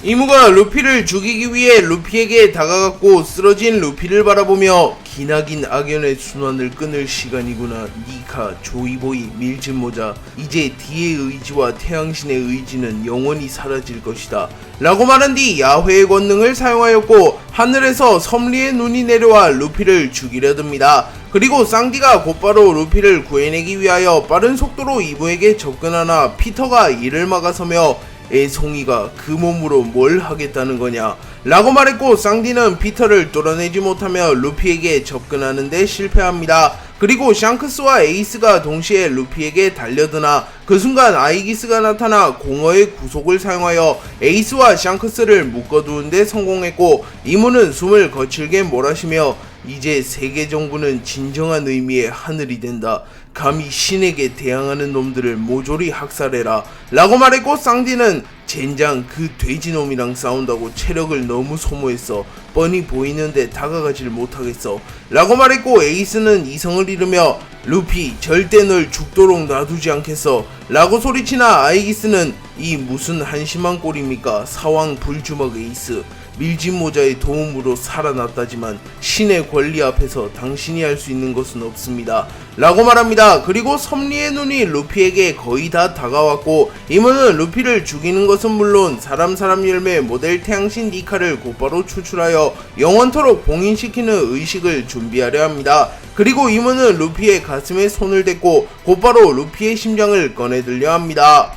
이무가 루피를 죽이기 위해 루피에게 다가갔고 쓰러진 루피를 바라보며 기나긴 악연의 순환을 끊을 시간이구나. 니카, 조이보이, 밀짚모자, 이제 D의 의지와 태양신의 의지는 영원히 사라질 것이다 라고 말한 뒤 야훼의 권능을 사용하였고 하늘에서 섭리의 눈이 내려와 루피를 죽이려 듭니다. 그리고 쌍디가 곧바로 루피를 구해내기 위하여 빠른 속도로 이무에게 접근하나 피터가 이를 막아서며 애송이가 그 몸으로 뭘 하겠다는 거냐 라고 말했고 쌍디는 피터를 뚫어내지 못하며 루피에게 접근하는데 실패합니다. 그리고 샹크스와 에이스가 동시에 루피에게 달려드나 그 순간 아이기스가 나타나 공허의 구속을 사용하여 에이스와 샹크스를 묶어두는데 성공했고 이무는 숨을 거칠게 몰아쉬며 이제 세계 정부는 진정한 의미의 하늘이 된다. 감히 신에게 대항하는 놈들을 모조리 학살해라 라고 말했고 쌍디는 젠장 그 돼지놈이랑 싸운다고 체력을 너무 소모했어. 뻔히 보이는데 다가가질 못하겠어 라고 말했고 에이스는 이성을 잃으며 루피 절대 널 죽도록 놔두지 않겠어 라고 소리치나 아이기스는 이 무슨 한심한 꼴입니까. 사왕 불주먹 에이스 밀짚모자의 도움으로 살아났다지만 신의 권리 앞에서 당신이 할 수 있는 것은 없습니다 라고 말합니다. 그리고 섭리의 눈이 루피에게 거의 다 다가왔고 이무는 루피를 죽이는 것은 물론 사람 열매 모델 태양신 니카를 곧바로 추출하여 영원토록 봉인시키는 의식을 준비하려 합니다. 그리고 이무는 루피의 가슴에 손을 댔고 곧바로 루피의 심장을 꺼내들려 합니다.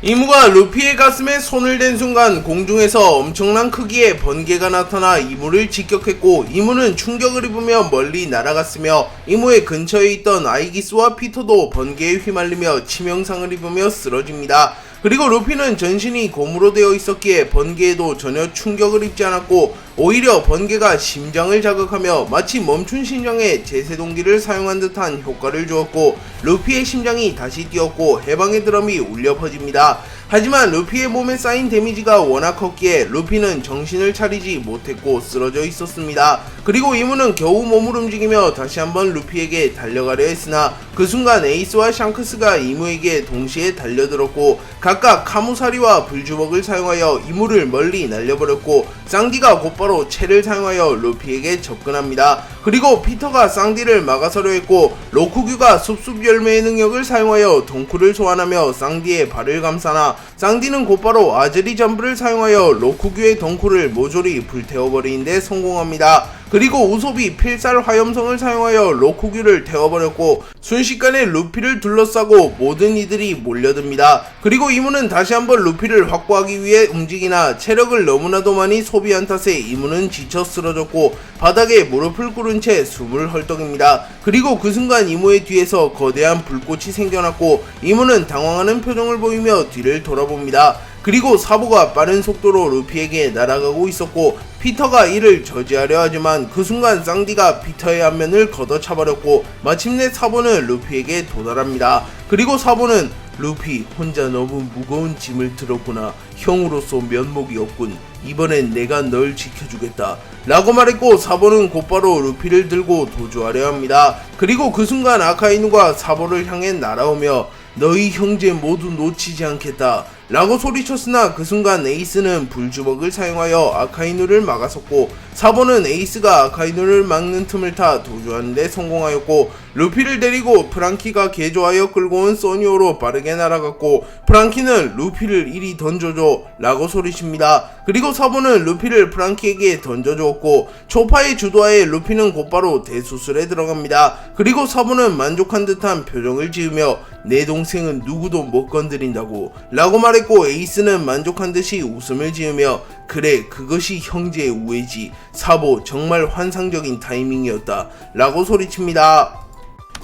이무가 루피의 가슴에 손을 댄 순간 공중에서 엄청난 크기의 번개가 나타나 이무를 직격했고 이무는 충격을 입으며 멀리 날아갔으며 이무의 근처에 있던 아이기스와 피터도 번개에 휘말리며 치명상을 입으며 쓰러집니다. 그리고 루피는 전신이 곰으로 되어 있었기에 번개에도 전혀 충격을 입지 않았고 오히려 번개가 심장을 자극하며 마치 멈춘 심장에 제세동기를 사용한 듯한 효과를 주었고 루피의 심장이 다시 뛰었고 해방의 드럼이 울려 퍼집니다. 하지만 루피의 몸에 쌓인 데미지가 워낙 컸기에 루피는 정신을 차리지 못했고 쓰러져 있었습니다. 그리고 이무는 겨우 몸을 움직이며 다시 한번 루피에게 달려가려 했으나 그 순간 에이스와 샹크스가 이무에게 동시에 달려들었고 각각 카무사리와 불주먹을 사용하여 이무를 멀리 날려버렸고 쌍디가 곧바로 채를 사용하여 루피에게 접근합니다. 그리고 피터가 쌍디를 막아서려 했고 로쿠규가 숲숲 열매의 능력을 사용하여 덩쿨을 소환하며 쌍디의 발을 감싸나 쌍디는 곧바로 아즈리 잠브를 사용하여 로쿠규의 덩쿨을 모조리 불태워버리는데 성공합니다. 그리고 우솝이 필살 화염성을 사용하여 로쿠규를 태워버렸고 순식간에 루피를 둘러싸고 모든 이들이 몰려듭니다. 그리고 이무는 다시 한번 루피를 확보하기 위해 움직이나 체력을 너무나도 많이 소비한 탓에 이무는 지쳐 쓰러졌고 바닥에 무릎을 꿇은 채 숨을 헐떡입니다. 그리고 그 순간 이무의 뒤에서 거대한 불꽃이 생겨났고 이무는 당황하는 표정을 보이며 뒤를 돌아봅니다. 그리고 사보가 빠른 속도로 루피에게 날아가고 있었고 피터가 이를 저지하려 하지만 그 순간 쌍디가 피터의 안면을 걷어차버렸고 마침내 사보는 루피에게 도달합니다. 그리고 사보는 루피 혼자 너무 무거운 짐을 들었구나. 형으로서 면목이 없군. 이번엔 내가 널 지켜주겠다 라고 말했고 사보는 곧바로 루피를 들고 도주하려 합니다. 그리고 그 순간 아카이누가 사보를 향해 날아오며 너희 형제 모두 놓치지 않겠다 라고 소리쳤으나 그 순간 에이스는 불주먹을 사용하여 아카이누를 막아섰고 사보는 에이스가 아카이누를 막는 틈을 타 도주하는데 성공하였고 루피를 데리고 프랑키가 개조하여 끌고 온 소니오로 빠르게 날아갔고 프랑키는 루피를 이리 던져줘 라고 소리칩니다. 그리고 사보는 루피를 프랑키에게 던져주었고 초파의 주도하에 루피는 곧바로 대수술에 들어갑니다. 그리고 사보는 만족한 듯한 표정을 지으며 내 동생은 누구도 못 건드린다고 라고 말했고 에이스는 만족한 듯이 웃음을 지으며 그래 그것이 형제의 우애지. 사보 정말 환상적인 타이밍이었다 라고 소리칩니다.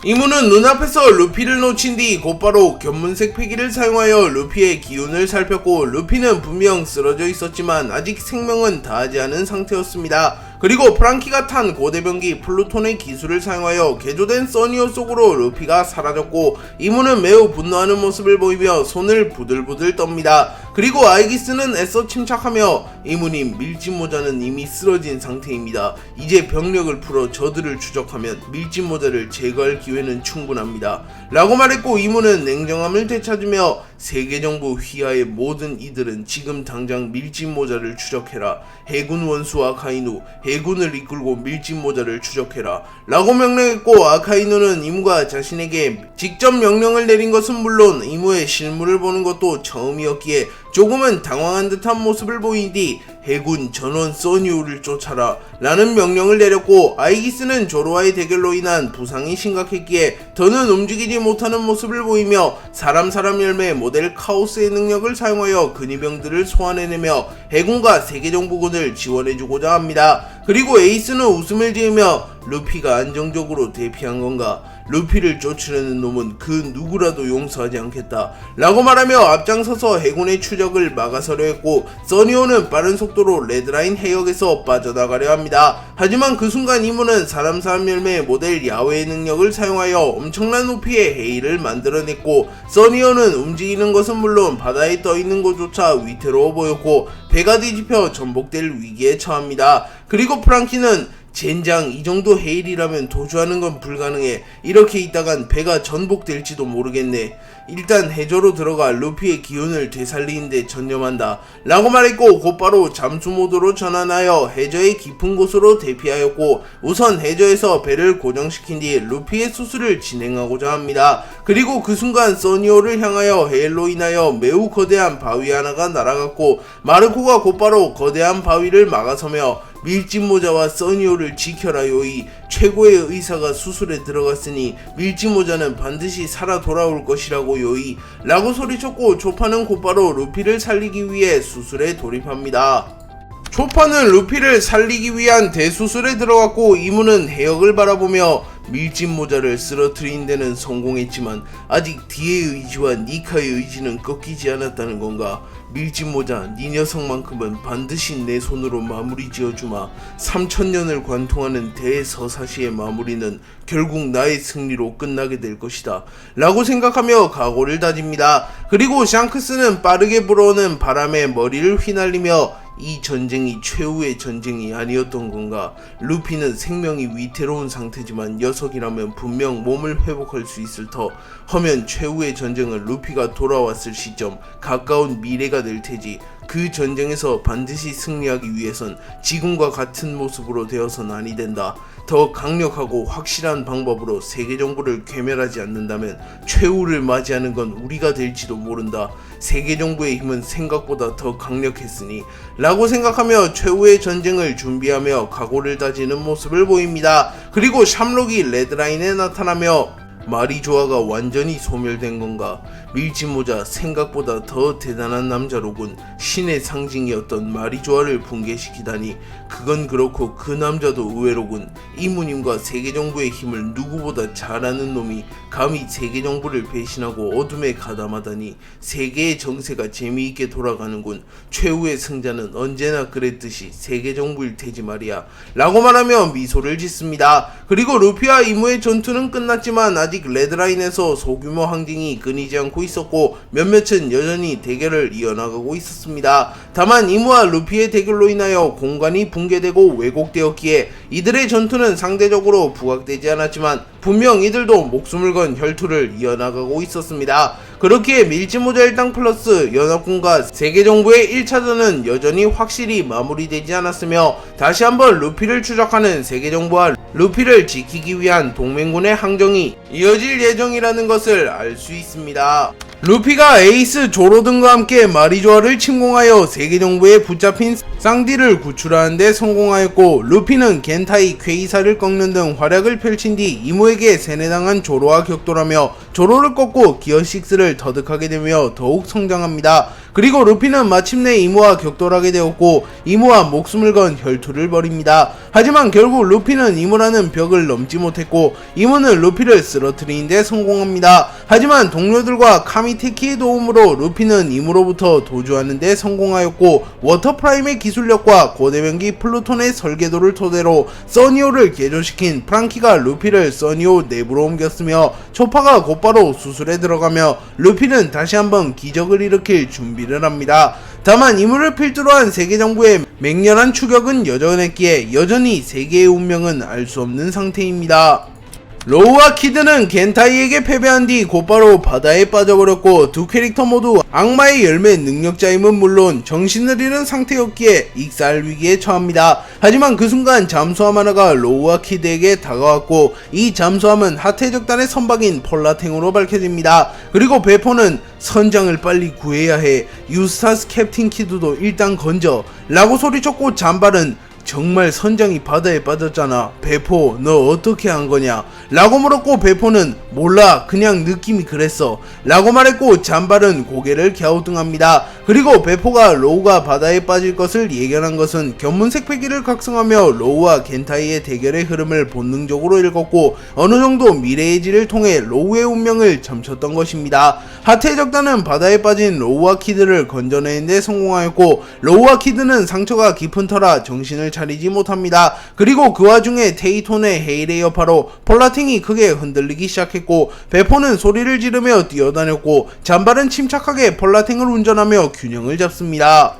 이무는 눈앞에서 루피를 놓친 뒤 곧바로 견문색 패기를 사용하여 루피의 기운을 살폈고 루피는 분명 쓰러져 있었지만 아직 생명은 다하지 않은 상태였습니다. 그리고 프랑키가 탄 고대병기 플루톤의 기술을 사용하여 개조된 써니오 속으로 루피가 사라졌고 이무는 매우 분노하는 모습을 보이며 손을 부들부들 떱니다. 그리고 아이기스는 애써 침착하며 이모님, 밀짚모자는 이미 쓰러진 상태입니다. 이제 병력을 풀어 저들을 추적하면 밀짚모자를 제거할 기회는 충분합니다. 라고 말했고 이모는 냉정함을 되찾으며 세계정부 휘하의 모든 이들은 지금 당장 밀짚모자를 추적해라. 해군 원수 아카이누, 해군을 이끌고 밀짚모자를 추적해라. 라고 명령했고 아카이누는 이모가 자신에게 직접 명령을 내린 것은 물론 이모의 실물을 보는 것도 처음이었기에 조금은 당황한 듯한 모습을 보인 뒤 해군 전원 써니오를 쫓아라 라는 명령을 내렸고 아이기스는 조로와의 대결로 인한 부상이 심각했기에 더는 움직이지 못하는 모습을 보이며 사람 열매 모델 카오스의 능력을 사용하여 근위병들을 소환해내며 해군과 세계정부군을 지원해주고자 합니다. 그리고 에이스는 웃음을 지으며 루피가 안정적으로 대피한 건가? 루피를 쫓으려는 놈은 그 누구라도 용서하지 않겠다 라고 말하며 앞장서서 해군의 추적을 막아서려 했고 써니오는 빠른 속도로 레드라인 해역에서 빠져나가려 합니다. 하지만 그 순간 이모는 사람 열매의 모델 야외의 능력을 사용하여 엄청난 높이의 해일을 만들어냈고 써니오는 움직이는 것은 물론 바다에 떠있는 것조차 위태로워 보였고 배가 뒤집혀 전복될 위기에 처합니다. 그리고 프랑키는 젠장, 이 정도 해일이라면 도주하는 건 불가능해. 이렇게 있다간 배가 전복될지도 모르겠네. 일단 해저로 들어가 루피의 기운을 되살리는데 전념한다 라고 말했고 곧바로 잠수 모드로 전환하여 해저의 깊은 곳으로 대피하였고 우선 해저에서 배를 고정시킨 뒤 루피의 수술을 진행하고자 합니다. 그리고 그 순간 써니오를 향하여 해일로 인하여 매우 거대한 바위 하나가 날아갔고 마르코가 곧바로 거대한 바위를 막아서며 밀짚모자와 써니오를 지켜라 요이. 최고의 의사가 수술에 들어갔으니 밀짚모자는 반드시 살아 돌아올 것이라고 요이 라고 소리쳤고 초파는 곧바로 루피를 살리기 위해 수술에 돌입합니다. 초파는 루피를 살리기 위한 대수술에 들어갔고 이무는 해역을 바라보며 밀짚모자를 쓰러뜨린 데는 성공했지만 아직 디의 의지와 니카의 의지는 꺾이지 않았다는 건가? 밀짚모자, 네 녀석만큼은 반드시 내 손으로 마무리 지어주마. 3000년을 관통하는 대서사시의 마무리는 결국 나의 승리로 끝나게 될 것이다 라고 생각하며 각오를 다집니다. 그리고 샹크스는 빠르게 불어오는 바람에 머리를 휘날리며 이 전쟁이 최후의 전쟁이 아니었던 건가? 루피는 생명이 위태로운 상태지만 녀석이라면 분명 몸을 회복할 수 있을 터. 허면 최후의 전쟁은 루피가 돌아왔을 시점 가까운 미래가 될 테지. 그 전쟁에서 반드시 승리하기 위해선 지금과 같은 모습으로 되어선 아니 된다. 더 강력하고 확실한 방법으로 세계정부를 괴멸하지 않는다면 최후를 맞이하는 건 우리가 될지도 모른다. 세계정부의 힘은 생각보다 더 강력했으니 라고 생각하며 최후의 전쟁을 준비하며 각오를 다지는 모습을 보입니다. 그리고 샴록이 레드라인에 나타나며 마리조아가 완전히 소멸된 건가? 밀짚모자 생각보다 더 대단한 남자로군. 신의 상징이었던 마리조아를 붕괴시키다니. 그건 그렇고 그 남자도 의외로군. 이무님과 세계정부의 힘을 누구보다 잘 아는 놈이 감히 세계정부를 배신하고 어둠에 가담하다니. 세계의 정세가 재미있게 돌아가는군. 최후의 승자는 언제나 그랬듯이 세계정부일 테지 말이야 라고 말하며 미소를 짓습니다. 그리고 루피와 이무의 전투는 끝났지만 아직 레드라인에서 소규모 항쟁이 끊이지 않고 있었고 몇몇은 여전히 대결을 이어나가고 있었습니다. 다만 이무와 루피의 대결로 인하여 공간이 붕괴되고 왜곡되었기에 이들의 전투는 상대적으로 부각되지 않았지만 분명 이들도 목숨을 건 혈투를 이어나가고 있었습니다. 그렇기에 밀짚모자 일당 플러스 연합군과 세계정부의 1차전은 여전히 확실히 마무리되지 않았으며 다시 한번 루피를 추적하는 세계정부와 루피를 지키기 위한 동맹군의 항정이 이어질 예정이라는 것을 알 수 있습니다. 루피가 에이스 조로 등과 함께 마리조아를 침공하여 세계정부에 붙잡힌 쌍디를 구출하는 데 성공하였고 루피는 겐타이 퀘이사를 꺾는 등 활약을 펼친 뒤 이모에게 세뇌당한 조로와 격돌하며 조로를 꺾고 기어6를 터득하게 되며 더욱 성장합니다. 그리고 루피는 마침내 이모와 격돌하게 되었고 이모와 목숨을 건 혈투를 벌입니다. 하지만 결국 루피는 이모라는 벽을 넘지 못했고 이모는 루피를 쓰러뜨리는 데 성공합니다. 하지만 동료들과 카미테키의 도움으로 루피는 이모로부터 도주하는 데 성공하였고 워터프라임의 기술력과 고대병기 플루톤의 설계도를 토대로 써니오를 개조시킨 프랑키가 루피를 써니오 내부로 옮겼으며 초파가 곧바로 수술에 들어가며 루피는 다시 한번 기적을 일으킬 준비를 일을 합니다. 다만 임무를 필두로 한 세계 정부의 맹렬한 추격은 여전했기에 여전히 세계의 운명은 알 수 없는 상태입니다. 로우와 키드는 겐타이에게 패배한 뒤 곧바로 바다에 빠져버렸고 두 캐릭터 모두 악마의 열매 능력자임은 물론 정신을 잃은 상태였기에 익사할 위기에 처합니다. 하지만 그 순간 잠수함 하나가 로우와 키드에게 다가왔고 이 잠수함은 하태적단의 선박인 폴라탱으로 밝혀집니다. 그리고 베포는 선장을 빨리 구해야 해, 유스타스 캡틴 키드도 일단 건져 라고 소리쳤고 잠발은 정말 선장이 바다에 빠졌잖아. 베포 너 어떻게 한 거냐? 라고 물었고 베포는 몰라 그냥 느낌이 그랬어 라고 말했고 잠발은 고개를 갸우뚱합니다. 그리고 베포가 로우가 바다에 빠질 것을 예견한 것은 견문색 패기를 각성하며 로우와 겐타이의 대결의 흐름을 본능적으로 읽었고 어느 정도 미래의 질을 통해 로우의 운명을 점쳤던 것입니다. 하트의 적단은 바다에 빠진 로우와 키드를 건져내는 데 성공하였고 로우와 키드는 상처가 깊은 터라 정신을 차리지 못합니다. 그리고 그 와중에 테이톤의 헤일의 여파로 폴라팅이 크게 흔들리기 시작했고 베포는 소리를 지르며 뛰어다녔고 잠발은 침착하게 폴라팅을 운전하며 균형을 잡습니다.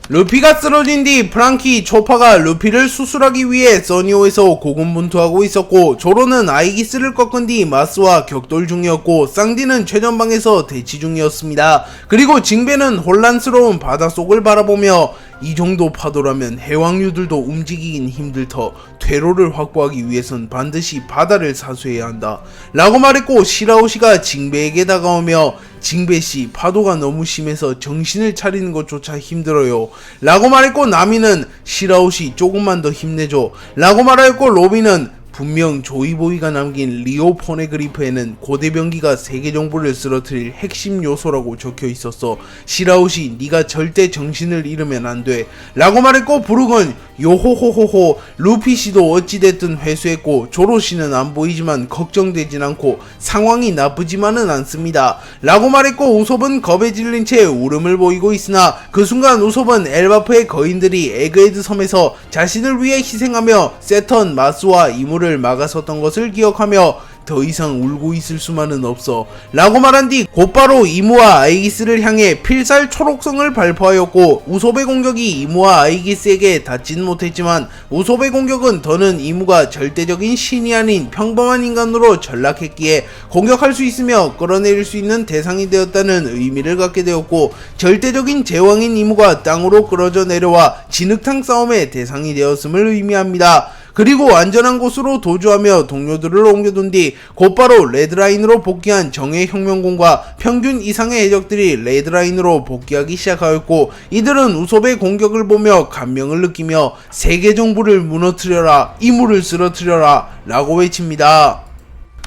루피가 쓰러진 뒤 프랑키, 초파가 루피를 수술하기 위해 써니오에서 고군분투하고 있었고 조로는 아이기스를 꺾은 뒤 마스와 격돌 중이었고 쌍디는 최전방에서 대치 중이었습니다. 그리고 징베는 혼란스러운 바닷속을 바라보며 이 정도 파도라면 해왕류들도 움직이긴 힘들 터 퇴로를 확보하기 위해선 반드시 바다를 사수해야 한다 라고 말했고 시라오시가 징베에게 다가오며 징베씨 파도가 너무 심해서 정신을 차리는 것조차 힘들어요 라고 말했고 나미는 시라오시 조금만 더 힘내줘 라고 말하였고 로비는 분명 조이보이가 남긴 리오 포네그리프에는 고대병기가 세계 정부를 쓰러뜨릴 핵심 요소라고 적혀 있었어. 시라오시 네가 절대 정신을 잃으면 안 돼 라고 말했고 부르건 요호호호호 루피씨도 어찌됐든 회수했고 조로씨는 안 보이지만 걱정되진 않고 상황이 나쁘지만은 않습니다 라고 말했고 우솝은 겁에 질린 채 울음을 보이고 있으나 그 순간 우솝은 엘바프의 거인들이 에그헤드 섬에서 자신을 위해 희생하며 세턴, 마스와 이물을 막아섰던 것을 기억하며 더 이상 울고 있을 수만은 없어 라고 말한 뒤 곧바로 이무와 아이기스를 향해 필살 초록성을 발포하였고 우솝의 공격이 이무와 아이기스에게 닿진 못했지만 우솝의 공격은 더는 이무가 절대적인 신이 아닌 평범한 인간으로 전락했기에 공격할 수 있으며 끌어내릴 수 있는 대상이 되었다는 의미를 갖게 되었고 절대적인 제왕인 이무가 땅으로 끌어져 내려와 진흙탕 싸움의 대상이 되었음을 의미합니다. 그리고 안전한 곳으로 도주하며 동료들을 옮겨둔 뒤 곧바로 레드라인으로 복귀한 정예 혁명군과 평균 이상의 해적들이 레드라인으로 복귀하기 시작하였고 이들은 우솝의 공격을 보며 감명을 느끼며 세계 정부를 무너뜨려라, 이물을 쓰러뜨려라 라고 외칩니다.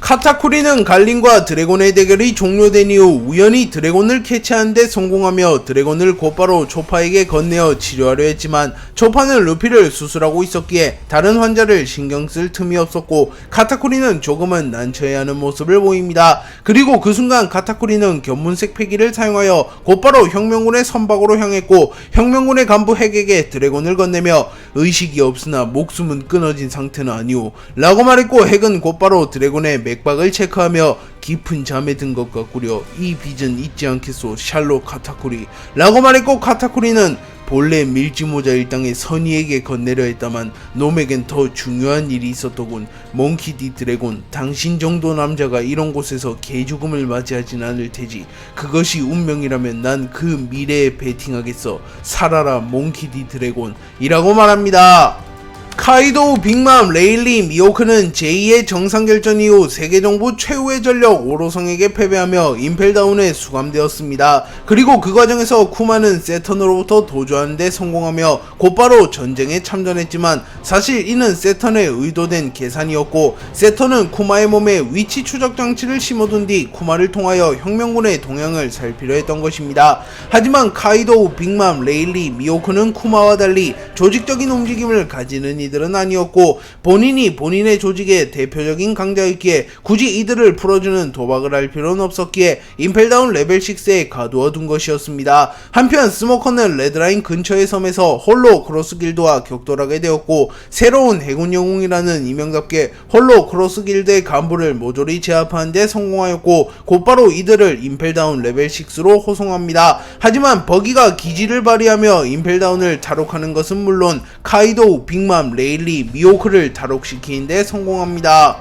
카타쿠리는 갈린과 드래곤의 대결이 종료된 이후 우연히 드래곤을 캐치하는데 성공하며 드래곤을 곧바로 초파에게 건네어 치료하려 했지만 초파는 루피를 수술하고 있었기에 다른 환자를 신경 쓸 틈이 없었고 카타쿠리는 조금은 난처해하는 모습을 보입니다. 그리고 그 순간 카타쿠리는 견문색 패기를 사용하여 곧바로 혁명군의 선박으로 향했고 혁명군의 간부 핵에게 드래곤을 건네며 의식이 없으나 목숨은 끊어진 상태는 아니오 라고 말했고 핵은 곧바로 드래곤의 맥박을 체크하며 깊은 잠에 든 것 같구려 이 빚은 잊지 않겠소 샬롯 카타쿠리 라고 말했고 카타쿠리는 본래 밀지모자 일당의 선의에게 건네려 했다만 놈에겐 더 중요한 일이 있었더군. 몽키 디 드래곤, 당신 정도 남자가 이런 곳에서 개죽음을 맞이하진 않을 테지. 그것이 운명이라면 난 그 미래에 베팅하겠어. 살아라 몽키 디 드래곤 이라고 말합니다. 카이도우, 빅맘, 레일리, 미호크는 제2의 정상결전 이후 세계정부 최후의 전력 오로성에게 패배하며 임펠다운에 수감되었습니다. 그리고 그 과정에서 쿠마는 세턴으로부터 도주하는 데 성공하며 곧바로 전쟁에 참전했지만 사실 이는 세턴의 의도된 계산이었고 세턴은 쿠마의 몸에 위치 추적 장치를 심어둔 뒤 쿠마를 통하여 혁명군의 동향을 살피려 했던 것입니다. 하지만 카이도우, 빅맘, 레일리, 미호크는 쿠마와 달리 조직적인 움직임을 가지는 이들은 아니었고 본인이 본인의 조직의 대표적인 강자였기에 굳이 이들을 풀어주는 도박을 할 필요는 없었기에 임펠다운 레벨 6에 가두어 둔 것이었습니다. 한편 스모커는 레드라인 근처의 섬에서 홀로 크로스 길드와 격돌하게 되었고 새로운 해군 영웅이라는 이명답게 홀로 크로스 길드의 간부를 모조리 제압하는 데 성공하였고 곧바로 이들을 임펠다운 레벨 6로 호송합니다. 하지만 버기가 기지를 발휘하며 임펠다운을 탈옥하는 것은 물론 카이도우, 빅맘, 레일리, 미호크를 탈옥시키는 데 성공합니다.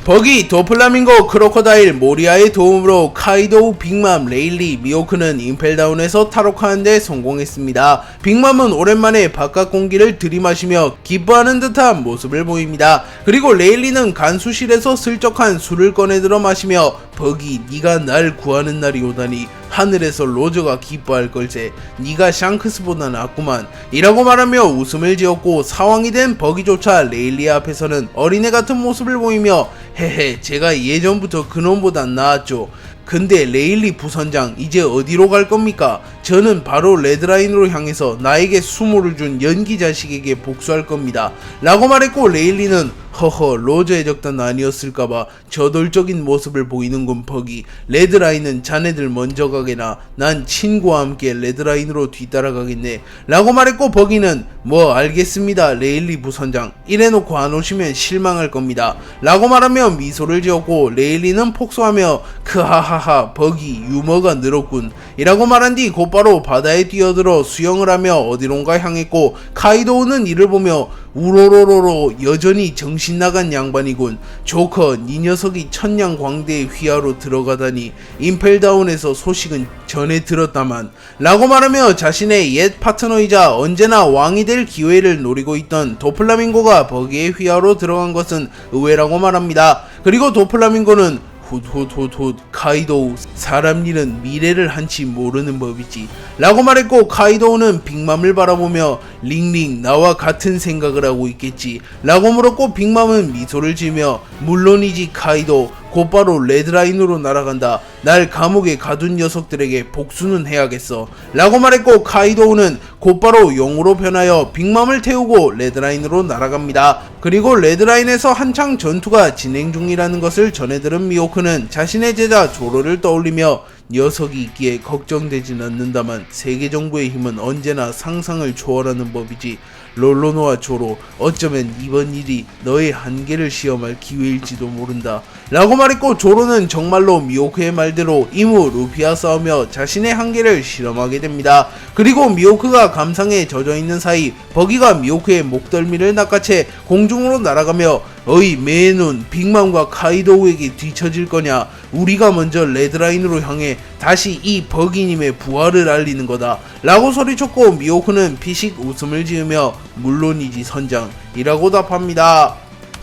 버기, 도플라밍고, 크로커다일, 모리아의 도움으로 카이도우, 빅맘, 레일리, 미호크는 임펠다운에서 탈옥하는 데 성공했습니다. 빅맘은 오랜만에 바깥 공기를 들이마시며 기뻐하는 듯한 모습을 보입니다. 그리고 레일리는 간수실에서 슬쩍한 술을 꺼내들어 마시며 버기, 네가 날 구하는 날이 오다니 하늘에서 로저가 기뻐할 걸세. 네가 샹크스보다 낫구만 이라고 말하며 웃음을 지었고 사왕이 된 버기조차 레일리 앞에서는 어린애 같은 모습을 보이며 헤헤 제가 예전부터 그놈보단 나았죠. 근데 레일리 부선장 이제 어디로 갈 겁니까? 저는 바로 레드라인으로 향해서 나에게 수모를 준 연기 자식에게 복수할 겁니다. 라고 말했고 레일리는 허허 로저의 적단 아니었을까봐 저돌적인 모습을 보이는군 버기. 레드라인은 자네들 먼저 가게나 난 친구와 함께 레드라인으로 뒤따라가겠네. 라고 말했고 버기는 뭐 알겠습니다 레일리 부선장. 이래놓고 안 오시면 실망할 겁니다. 라고 말하며 미소를 지었고 레일리는 폭소하며 크하하하 버기 유머가 늘었군 이라고 말한 뒤 곧바로 바다에 뛰어들어 수영을 하며 어디론가 향했고 카이도우는 이를 보며 우로로로로 여전히 정신 나간 양반이군. 조커 네 녀석이 천냥광대의 휘하로 들어가다니 임펠다운에서 소식은 전해 들었다만 라고 말하며 자신의 옛 파트너이자 언제나 왕이 될 기회를 노리고 있던 도플라밍고가 버기의 휘하로 들어간 것은 의외라고 말합니다. 그리고 도플라밍고는 훗훗훗훗 카이도우 사람 일은 미래를 한치 모르는 법이지 라고 말했고 카이도우는 빅맘을 바라보며 링링 나와 같은 생각을 하고 있겠지 라고 물었고 빅맘은 미소를 지으며 물론이지 카이도 곧바로 레드라인으로 날아간다. 날 감옥에 가둔 녀석들에게 복수는 해야겠어 라고 말했고 카이도우는 곧바로 용으로 변하여 빅맘을 태우고 레드라인으로 날아갑니다. 그리고 레드라인에서 한창 전투가 진행 중이라는 것을 전해들은 미호크는 자신의 제자 조로를 떠올리며 녀석이 있기에 걱정되진 않는다만 세계 정부의 힘은 언제나 상상을 초월하는 법이지. 롤로노와 조로 어쩌면 이번 일이 너의 한계를 시험할 기회일지도 모른다 라고 말했고 조로는 정말로 미호크의 말대로 이무 루피와 싸우며 자신의 한계를 실험하게 됩니다. 그리고 미호크가 감상에 젖어있는 사이 버기가 미호크의 목덜미를 낚아채 공중으로 날아가며 어이 매눈 빅맘과 카이도우에게 뒤처질 거냐. 우리가 먼저 레드라인으로 향해 다시 이 버기님의 부활을 알리는 거다 라고 소리쳤고 미호크는 피식 웃음을 지으며 물론이지 선장 이라고 답합니다.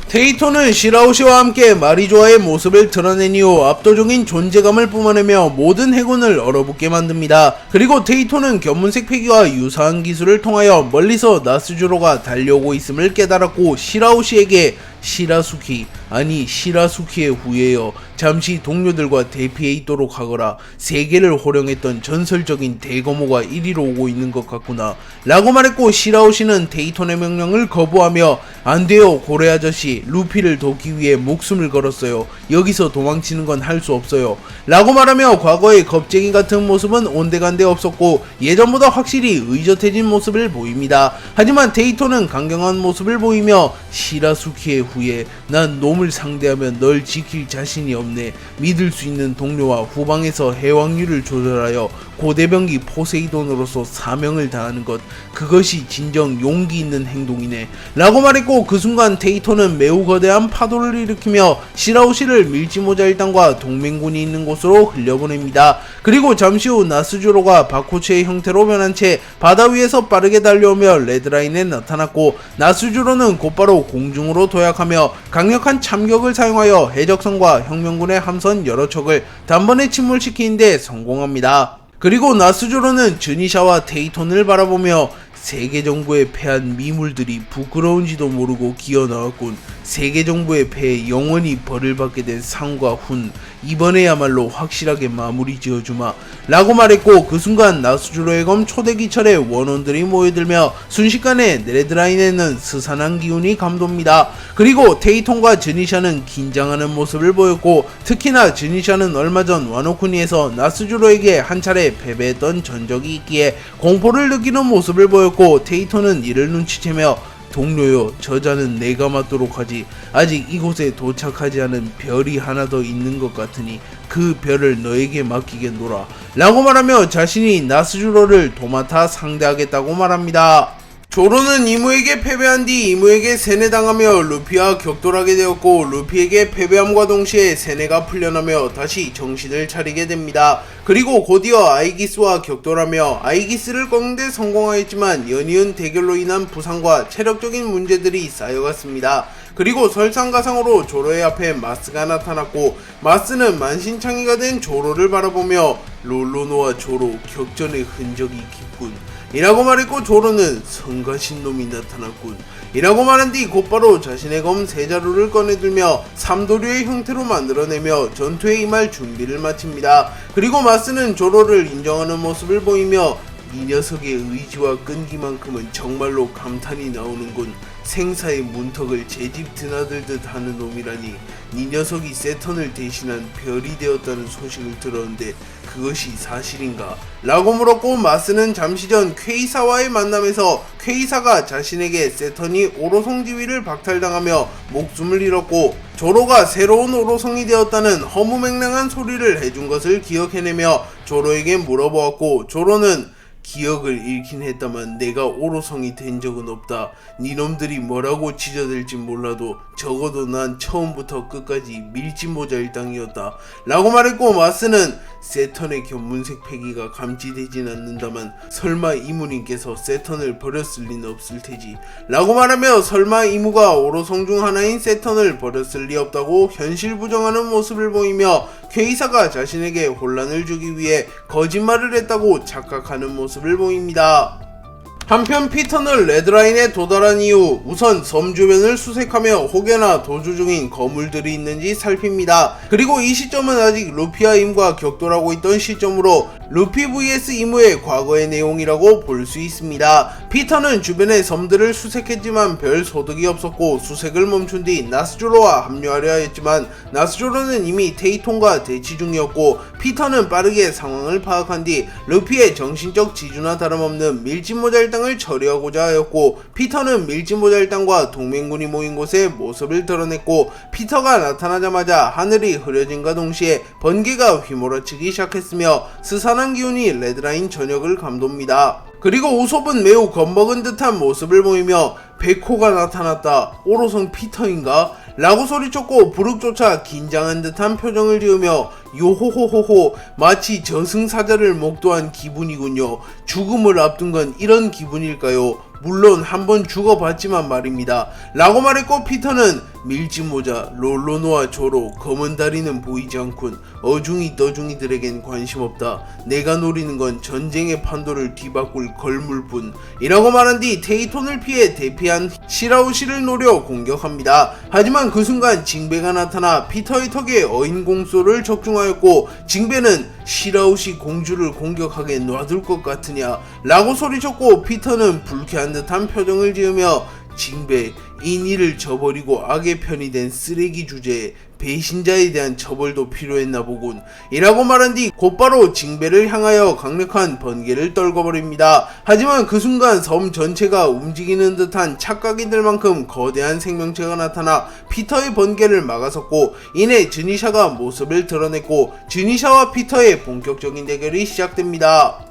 테이토는 시라오시와 함께 마리조아의 모습을 드러낸 이후 압도적인 존재감을 뿜어내며 모든 해군을 얼어붙게 만듭니다. 그리고 테이토는 견문색 패기와 유사한 기술을 통하여 멀리서 나스주로가 달려오고 있음을 깨달았고 시라오시에게 시라수키 아니 시라수키의 후예여 잠시 동료들과 대피해 있도록 하거라. 세계를 호령했던 전설적인 대거모가 이리로 오고 있는 것 같구나 라고 말했고 시라오시는 테이톤의 명령을 거부하며 안돼요 고래 아저씨 루피를 돕기 위해 목숨을 걸었어요. 여기서 도망치는 건 할 수 없어요 라고 말하며 과거의 겁쟁이 같은 모습은 온데간데 없었고 예전보다 확실히 의젓해진 모습을 보입니다. 하지만 테이토는 강경한 모습을 보이며 시라수키의 후예 난 놈을 상대하면 널 지킬 자신이 없네. 믿을 수 있는 동료와 후방에서 해왕률을 조절하여 고대병기 포세이돈으로서 사명을 다하는 것 그것이 진정 용기 있는 행동이네 라고 말했고 그 순간 테이토는 매우 거대한 파도를 일으키며 시라오시를 밀지모자 일당과 동맹군이 있는 곳으로 흘려보냅니다. 그리고 잠시 후 나스주로가 바코츠의 형태로 변한 채 바다 위에서 빠르게 달려오며 레드라인에 나타났고 나스주로는 곧바로 공중으로 도약하며 강력한 참격을 사용하여 해적선과 혁명군의 함선 여러 척을 단번에 침몰시키는 데 성공합니다. 그리고 나스주로는 즈니샤와 테이톤을 바라보며 세계 정부에 패한 미물들이 부끄러운지도 모르고 기어 나왔군. 세계 정부의 패에 영원히 벌을 받게 된 상과 훈, 이번에야말로 확실하게 마무리 지어주마 라고 말했고, 그 순간 나스주로의 검 초대기철에 원원들이 모여들며 순식간에 레드라인에는 스산한 기운이 감돕니다. 그리고 테이톤과 즈니샤는 긴장하는 모습을 보였고, 특히나 즈니샤는 얼마 전 와노쿠니에서 나스주로에게 한 차례 패배했던 전적이 있기에 공포를 느끼는 모습을 보였고, 테이톤은 이를 눈치채며 동료여, 저자는 내가 맡도록 하지. 아직 이곳에 도착하지 않은 별이 하나 더 있는 것 같으니 그 별을 너에게 맡기겠노라 라고 말하며 자신이 나스주로를 도맡아 상대하겠다고 말합니다. 조로는 이무에게 패배한 뒤 이무에게 세뇌당하며 루피와 격돌하게 되었고, 루피에게 패배함과 동시에 세뇌가 풀려나며 다시 정신을 차리게 됩니다. 그리고 곧이어 아이기스와 격돌하며 아이기스를 꺾는 데 성공하였지만 연이은 대결로 인한 부상과 체력적인 문제들이 쌓여갔습니다. 그리고 설상가상으로 조로의 앞에 마스가 나타났고, 마스는 만신창이가 된 조로를 바라보며 롤로노와 조로 격전의 흔적이 깊군 이라고 말했고, 조로는 성가신 놈이 나타났군 이라고 말한 뒤 곧바로 자신의 검 세자루를 꺼내들며 삼도류의 형태로 만들어내며 전투에 임할 준비를 마칩니다. 그리고 마스는 조로를 인정하는 모습을 보이며 이 녀석의 의지와 끈기만큼은 정말로 감탄이 나오는군. 생사의 문턱을 제 집 드나들듯 하는 놈이라니. 이 녀석이 세턴을 대신한 별이 되었다는 소식을 들었는데 그것이 사실인가? 라고 물었고, 마스는 잠시 전 퀘이사와의 만남에서 퀘이사가 자신에게 세턴이 오로성 지위를 박탈당하며 목숨을 잃었고 조로가 새로운 오로성이 되었다는 허무맹랑한 소리를 해준 것을 기억해내며 조로에게 물어보았고, 조로는 기억을 잃긴 했다만 내가 오로성이 된 적은 없다. 니놈들이 뭐라고 지저댈진 몰라도 적어도 난 처음부터 끝까지 밀짚모자 일당이었다 라고 말했고, 마스는 세턴의 견문색 패기가 감지되진 않는다만 설마 이무님께서 세턴을 버렸을 리는 없을 테지 라고 말하며 설마 이무가 오로성 중 하나인 세턴을 버렸을 리 없다고 현실 부정하는 모습을 보이며 퀘이사가 자신에게 혼란을 주기 위해 거짓말을 했다고 착각하는 모습을 보입니다. 한편 피터는 레드라인에 도달한 이후 우선 섬 주변을 수색하며 혹여나 도주 중인 거물들이 있는지 살핍니다. 그리고 이 시점은 아직 루피와 임과 격돌하고 있던 시점으로 루피 vs 이무의 과거의 내용이라고 볼 수 있습니다. 피터는 주변의 섬들을 수색했지만 별 소득이 없었고 수색을 멈춘 뒤 나스조로와 합류하려 했지만 나스조로는 이미 테이톤과 대치 중이었고, 피터는 빠르게 상황을 파악한 뒤 루피의 정신적 지주나 다름없는 밀짚모자 일당을 처리하고자 하였고, 피터는 밀짚모자 일당과 동맹군이 모인 곳에 모습을 드러냈고, 피터가 나타나자마자 하늘이 흐려짐과 동시에 번개가 휘몰아치기 시작했으며 스산한 기운이 레드라인 전역을 감돕니다. 그리고 우솝은 매우 겁먹은 듯한 모습을 보이며 백호가 나타났다. 오로성 피터인가? 라고 소리쳤고 부룩조차 긴장한 듯한 표정을 지으며 요호호호호, 마치 저승사자를 목도한 기분이군요. 죽음을 앞둔 건 이런 기분일까요? 물론 한번 죽어봤지만 말입니다 라고 말했고, 피터는 밀짚모자, 롤로노와 조로, 검은 다리는 보이지 않군. 어중이 떠중이들에겐 관심 없다. 내가 노리는 건 전쟁의 판도를 뒤바꿀 걸물뿐 이라고 말한 뒤 테이톤을 피해 대피한 시라우시를 노려 공격합니다. 하지만 그 순간 징베가 나타나 피터의 턱에 어인공소를 적중하였고, 징베는 시라우시 공주를 공격하게 놔둘 것 같으냐 라고 소리쳤고, 피터는 불쾌한 듯한 표정을 지으며 징베, 인의를 저버리고 악의 편이 된 쓰레기 주제에 배신자에 대한 처벌도 필요했나 보군 이라고 말한 뒤 곧바로 징베를 향하여 강력한 번개를 떨궈버립니다. 하지만 그 순간 섬 전체가 움직이는 듯한 착각이들 만큼 거대한 생명체가 나타나 피터의 번개를 막아섰고, 이내 즈니샤가 모습을 드러냈고 즈니샤와 피터의 본격적인 대결이 시작됩니다.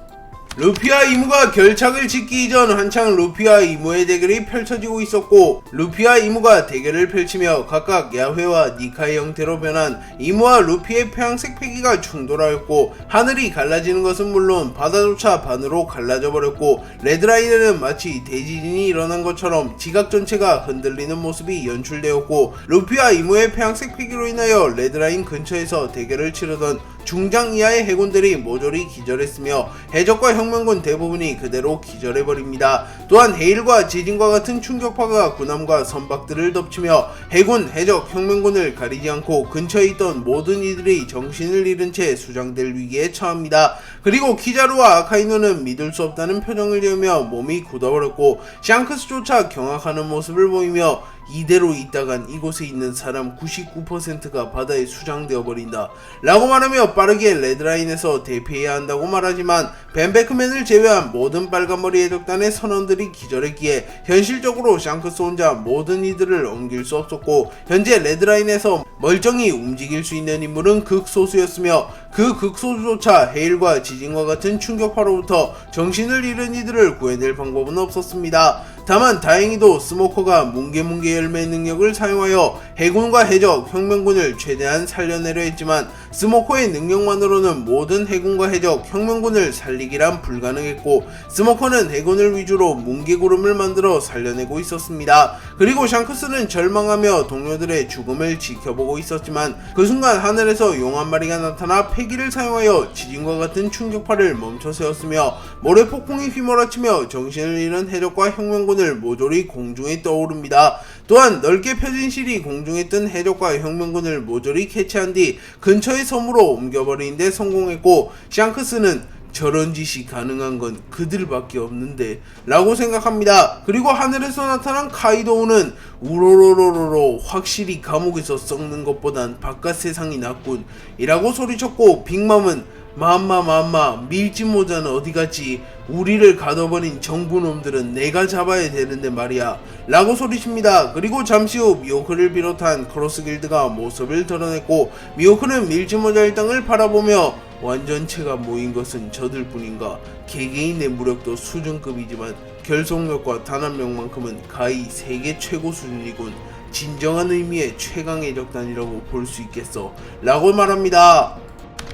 루피와 이무가 결착을 짓기 이전 한창 루피와 이무의 대결이 펼쳐지고 있었고, 루피와 이무가 대결을 펼치며 각각 야훼와 니카의 형태로 변한 이무와 루피의 평양색 패기가 충돌하였고, 하늘이 갈라지는 것은 물론 바다조차 반으로 갈라져 버렸고, 레드라인에는 마치 대지진이 일어난 것처럼 지각 전체가 흔들리는 모습이 연출되었고, 루피와 이무의 평양색 패기로 인하여 레드라인 근처에서 대결을 치르던 중장 이하의 해군들이 모조리 기절했으며 해적과 혁명군 대부분이 그대로 기절해버립니다. 또한 해일과 지진과 같은 충격파가 군함과 선박들을 덮치며 해군, 해적, 혁명군을 가리지 않고 근처에 있던 모든 이들이 정신을 잃은 채 수장될 위기에 처합니다. 그리고 키자루와 아카이누는 믿을 수 없다는 표정을 지으며 몸이 굳어버렸고 샹크스조차 경악하는 모습을 보이며 이대로 있다간 이곳에 있는 사람 99%가 바다에 수장되어 버린다 라고 말하며 빠르게 레드라인에서 대피해야 한다고 말하지만 벤베크맨을 제외한 모든 빨간머리 해적단의 선원들이 기절했기에 현실적으로 샹크스 혼자 모든 이들을 옮길 수 없었고 현재 레드라인에서 멀쩡히 움직일 수 있는 인물은 극소수였으며 그 극소수조차 해일과 지진과 같은 충격파로부터 정신을 잃은 이들을 구해낼 방법은 없었습니다. 다만 다행히도 스모커가 뭉게뭉게 열매의 능력을 사용하여 해군과 해적, 혁명군을 최대한 살려내려 했지만 스모커의 능력만으로는 모든 해군과 해적, 혁명군을 살리기란 불가능했고 스모커는 해군을 위주로 뭉게구름을 만들어 살려내고 있었습니다. 그리고 샹크스는 절망하며 동료들의 죽음을 지켜보고 있었지만 그 순간 하늘에서 용 한 마리가 나타나 패기를 사용하여 지진과 같은 충격파를 멈춰 세웠으며 모래폭풍이 휘몰아치며 정신을 잃은 해적과 혁명군을 모조리 공중에 떠오릅니다. 또한 넓게 펴진 실이 공중에 뜬 해적과 혁명군을 모조리 캐치한 뒤 근처의 섬으로 옮겨버리는 데 성공했고 샹크스는 저런 짓이 가능한 건 그들밖에 없는데 라고 생각합니다. 그리고 하늘에서 나타난 카이도우는 우로로로로로 확실히 감옥에서 썩는 것보단 바깥 세상이 낫군 이라고 소리쳤고 빅맘은 맘마 밀짚모자는 어디갔지? 우리를 가둬버린 정부놈들은 내가 잡아야 되는데 말이야 라고 소리칩니다. 그리고 잠시 후 미호크를 비롯한 크로스길드가 모습을 드러냈고 미호크는 밀짚모자 일당을 바라보며 완전체가 모인 것은 저들 뿐인가? 개개인의 무력도 수준급이지만 결속력과 단합력만큼은 가히 세계 최고 수준이군. 진정한 의미의 최강의 적단이라고 볼 수 있겠어 라고 말합니다.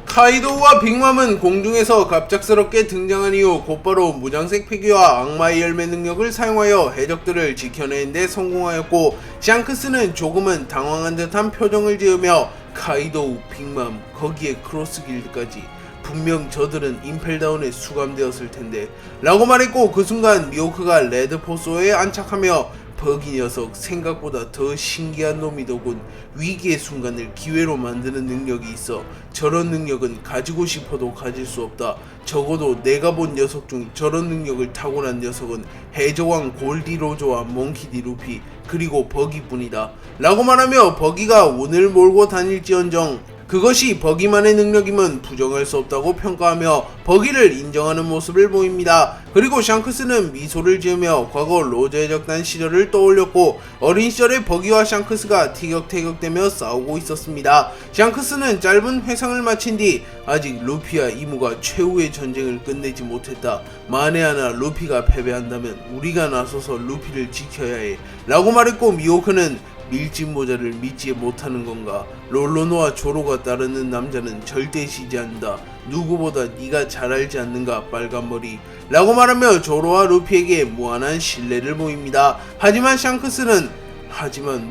카이도우와 빅맘은 공중에서 갑작스럽게 등장한 이후 곧바로 무장색 패기와 악마의 열매 능력을 사용하여 해적들을 지켜내는 데 성공하였고 샹크스는 조금은 당황한 듯한 표정을 지으며 카이도우, 빅맘, 거기에 크로스길드까지 분명 저들은 임펠다운에 수감되었을 텐데 라고 말했고 그 순간 미호크가 레드포소에 안착하며 버기 녀석 생각보다 더 신기한 놈이더군. 위기의 순간을 기회로 만드는 능력이 있어. 저런 능력은 가지고 싶어도 가질 수 없다. 적어도 내가 본 녀석 중 저런 능력을 타고난 녀석은 해적왕 골디로저와 몽키디 루피 그리고 버기뿐이다 라고 말하며 버기가 운을 몰고 다닐지언정 그것이 버기만의 능력임은 부정할 수 없다고 평가하며 버기를 인정하는 모습을 보입니다. 그리고 샹크스는 미소를 지으며 과거 로저 해적단 시절을 떠올렸고 어린 시절에 버기와 샹크스가 티격태격대며 싸우고 있었습니다. 샹크스는 짧은 회상을 마친 뒤 아직 루피와 이무가 최후의 전쟁을 끝내지 못했다. 만에 하나 루피가 패배한다면 우리가 나서서 루피를 지켜야 해 라고 말했고 미호크는 밀짚모자를 믿지 못하는 건가? 롤로노와 조로가 따르는 남자는 절대 지지 않는다. 누구보다 네가 잘 알지 않는가 빨간머리 라고 말하며 조로와 루피에게 무한한 신뢰를 보입니다. 하지만 샹크스는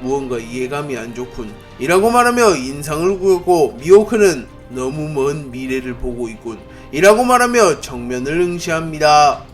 무언가 예감이 안 좋군 이라고 말하며 인상을 구겼고 미호크는 너무 먼 미래를 보고 있군 이라고 말하며 정면을 응시합니다.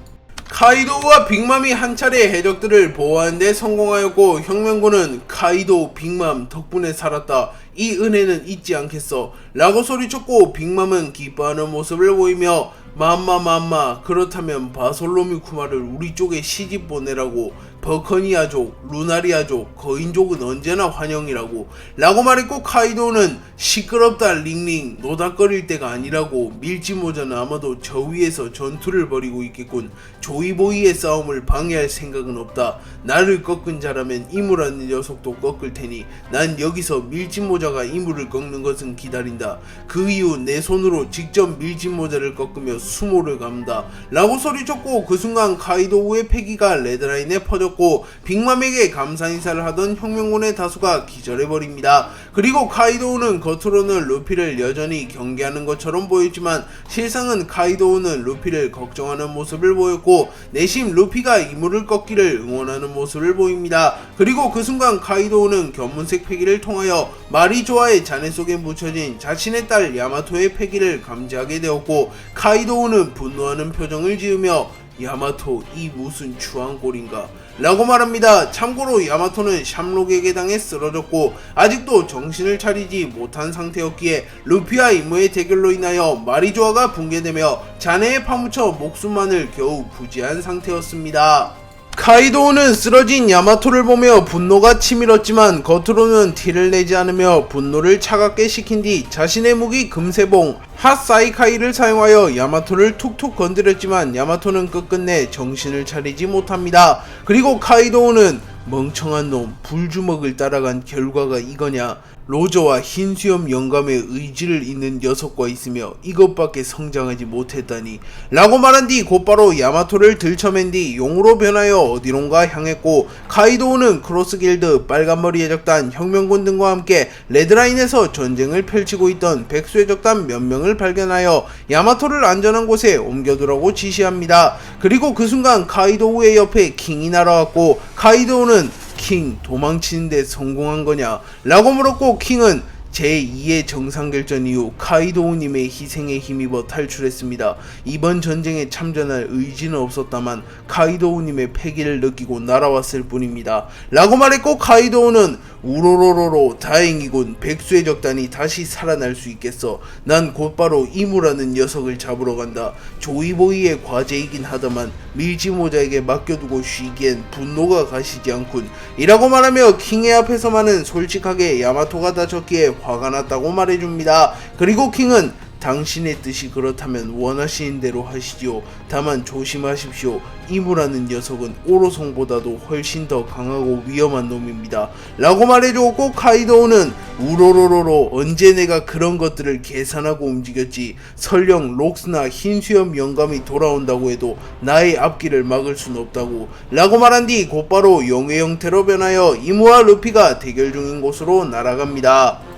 카이도우와 빅맘이 한 차례 해적들을 보호하는 데 성공하였고 혁명군은 카이도우, 빅맘 덕분에 살았다. 이 은혜는 잊지 않겠어 라고 소리쳤고 빅맘은 기뻐하는 모습을 보이며 맘마 그렇다면 바솔로뮤 쿠마를 우리 쪽에 시집 보내라고 버커니아족, 루나리아족, 거인족은 언제나 환영이라고 라고 말했고 카이도우는 시끄럽다 링링 노닥거릴 때가 아니라고 밀짚모자는 아마도 저 위에서 전투를 벌이고 있겠군. 조이보이의 싸움을 방해할 생각은 없다. 나를 꺾은 자라면 이무라는 녀석도 꺾을 테니 난 여기서 밀짚모자가 이무를 꺾는 것은 기다린다. 그 이후 내 손으로 직접 밀짚모자를 꺾으며 수모를 감다 라고 소리쳤고 그 순간 카이도우의 패기가 레드라인에 퍼졌고 쓰러졌고 빅맘에게 감사 인사를 하던 혁명군의 다수가 기절해버립니다. 그리고 카이도우는 겉으로는 루피를 여전히 경계하는 것처럼 보였지만 실상은 카이도우는 루피를 걱정하는 모습을 보였고 내심 루피가 이물을 꺾기를 응원하는 모습을 보입니다. 그리고 그 순간 카이도우는 견문색 패기를 통하여 마리조아의 잔해 속에 묻혀진 자신의 딸 야마토의 패기를 감지하게 되었고 카이도우는 분노하는 표정을 지으며 야마토 이 무슨 추한 꼴인가 라고 말합니다. 참고로 야마토는 샴록에게 당해 쓰러졌고 아직도 정신을 차리지 못한 상태였기에 루피와 이무의 대결로 인하여 마리조아가 붕괴되며 잔해에 파묻혀 목숨만을 겨우 부지한 상태였습니다. 카이도우는 쓰러진 야마토를 보며 분노가 치밀었지만 겉으로는 티를 내지 않으며 분노를 차갑게 식힌 뒤 자신의 무기 금세봉 핫사이카이를 사용하여 야마토를 툭툭 건드렸지만 야마토는 끝끝내 정신을 차리지 못합니다. 그리고 카이도우는 멍청한 놈 불주먹을 따라간 결과가 이거냐 로저와 흰수염 영감의 의지를 잇는 녀석과 있으며 이것밖에 성장하지 못했다니 라고 말한 뒤 곧바로 야마토를 들쳐맨 뒤 용으로 변하여 어디론가 향했고 카이도우는 크로스길드 빨간머리 해적단 혁명군 등과 함께 레드라인에서 전쟁을 펼치고 있던 백수 해적단 몇 명을 발견하여 야마토를 안전한 곳에 옮겨두라고 지시합니다. 그리고 그 순간 카이도우의 옆에 킹이 날아왔고 카이도우는 킹 도망치는데 성공한 거냐 라고 물었고 킹은 제2의 정상결전 이후 카이도우님의 희생에 힘입어 탈출했습니다. 이번 전쟁에 참전할 의지는 없었다만 카이도우님의 패기를 느끼고 날아왔을 뿐입니다. 라고 말했고 카이도우는 우로로로로 다행이군 백수의 적단이 다시 살아날 수 있겠어. 난 곧바로 이무라는 녀석을 잡으러 간다. 조이보이의 과제이긴 하다만 밀지모자에게 맡겨두고 쉬기엔 분노가 가시지 않군 이라고 말하며 킹의 앞에서만은 솔직하게 야마토가 다쳤기에 화가 났다고 말해줍니다. 그리고 킹은 당신의 뜻이 그렇다면 원하시는 대로 하시지요. 다만 조심하십시오. 이무라는 녀석은 오로송보다도 훨씬 더 강하고 위험한 놈입니다. 라고 말해주었고 카이도우는 우로로로로 언제 내가 그런 것들을 계산하고 움직였지. 설령 록스나 흰수염 영감이 돌아온다고 해도 나의 앞길을 막을 순 없다고 라고 말한 뒤 곧바로 영의 형태로 변하여 이무와 루피가 대결 중인 곳으로 날아갑니다.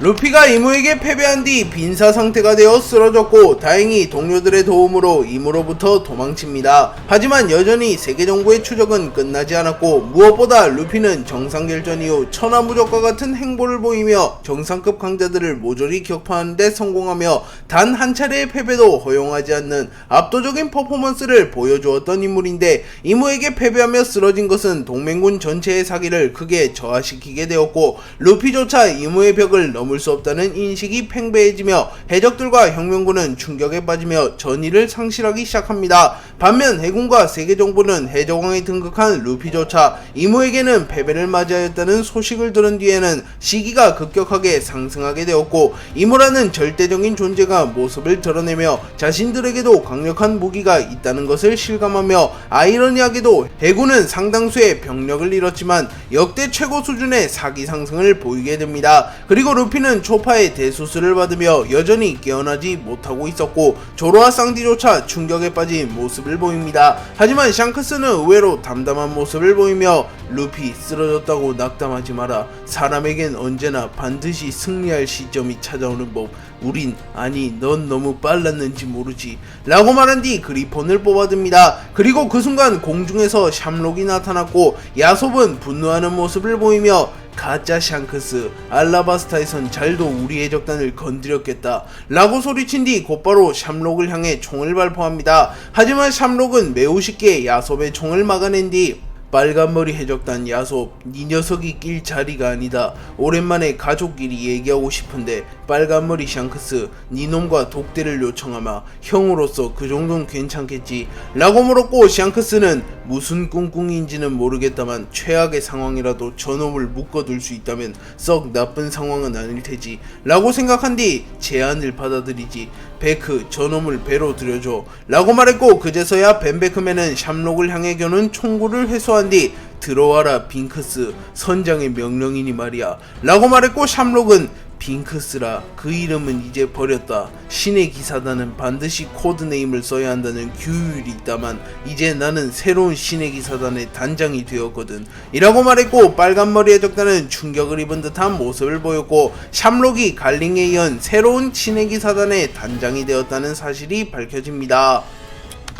루피가 이무에게 패배한 뒤 빈사 상태가 되어 쓰러졌고 다행히 동료들의 도움으로 이무로부터 도망칩니다. 하지만 여전히 세계정부의 추적은 끝나지 않았고 무엇보다 루피는 정상결전 이후 천하무적과 같은 행보를 보이며 정상급 강자들을 모조리 격파하는 데 성공하며 단 한 차례의 패배도 허용하지 않는 압도적인 퍼포먼스를 보여주었던 인물인데 이무에게 패배하며 쓰러진 것은 동맹군 전체의 사기를 크게 저하시키게 되었고 루피조차 이무의 벽을 넘을 수 없다는 인식이 팽배해지며 해적들과 혁명군은 충격에 빠지며 전의를 상실하기 시작합니다. 반면 해군과 세계정부는 해적왕에 등극한 루피조차 이무에게는 패배를 맞이하였다는 소식을 들은 뒤에는 시기가 급격하게 상승하게 되었고 이무라는 절대적인 존재가 모습을 드러내며 자신들에게도 강력한 무기가 있다는 것을 실감하며 아이러니하게도 해군은 상당수의 병력을 잃었지만 역대 최고 수준의 사기 상승을 보이게 됩니다. 그리고 루피는 초파의 대수술을 받으며 여전히 깨어나지 못하고 있었고 조로와 쌍디조차 충격에 빠진 모습을 보입니다. 하지만 샹크스는 의외로 담담한 모습을 보이며 루피 쓰러졌다고 낙담하지 마라. 사람에겐 언제나 반드시 승리할 시점이 찾아오는 법. 우린 아니 넌 너무 빨랐는지 모르지 라고 말한 뒤 그리폰을 뽑아듭니다. 그리고 그 순간 공중에서 샴록이 나타났고 야솝은 분노하는 모습을 보이며 가짜 샹크스 알라바스타에선 잘도 우리 해적단을 건드렸겠다 라고 소리친 뒤 곧바로 샴록을 향해 총을 발포합니다. 하지만 샴록은 매우 쉽게 야솝의 총을 막아낸 뒤 빨간머리 해적단 야솝 네 녀석이 낄 자리가 아니다. 오랜만에 가족끼리 얘기하고 싶은데 빨간머리 샹크스 네 놈과 독대를 요청하마. 형으로서 그 정도는 괜찮겠지 라고 물었고 샹크스는 무슨 꿍꿍인지는 모르겠다만 최악의 상황이라도 저놈을 묶어둘 수 있다면 썩 나쁜 상황은 아닐 테지 라고 생각한 뒤 제안을 받아들이지. 베크 저놈을 배로 들여줘 라고 말했고 그제서야 벤베크맨은 샴록을 향해 겨눈 총구를 회수한 뒤 들어와라 빙크스 선장의 명령이니 말이야 라고 말했고 샴록은 빙크스라. 그 이름은 이제 버렸다. 신의 기사단은 반드시 코드네임을 써야 한다는 규율이 있다만 이제 나는 새로운 신의 기사단의 단장이 되었거든. 이라고 말했고 빨간머리의 적단은 충격을 입은 듯한 모습을 보였고 샴록이 갈링에 이은 새로운 신의 기사단의 단장이 되었다는 사실이 밝혀집니다.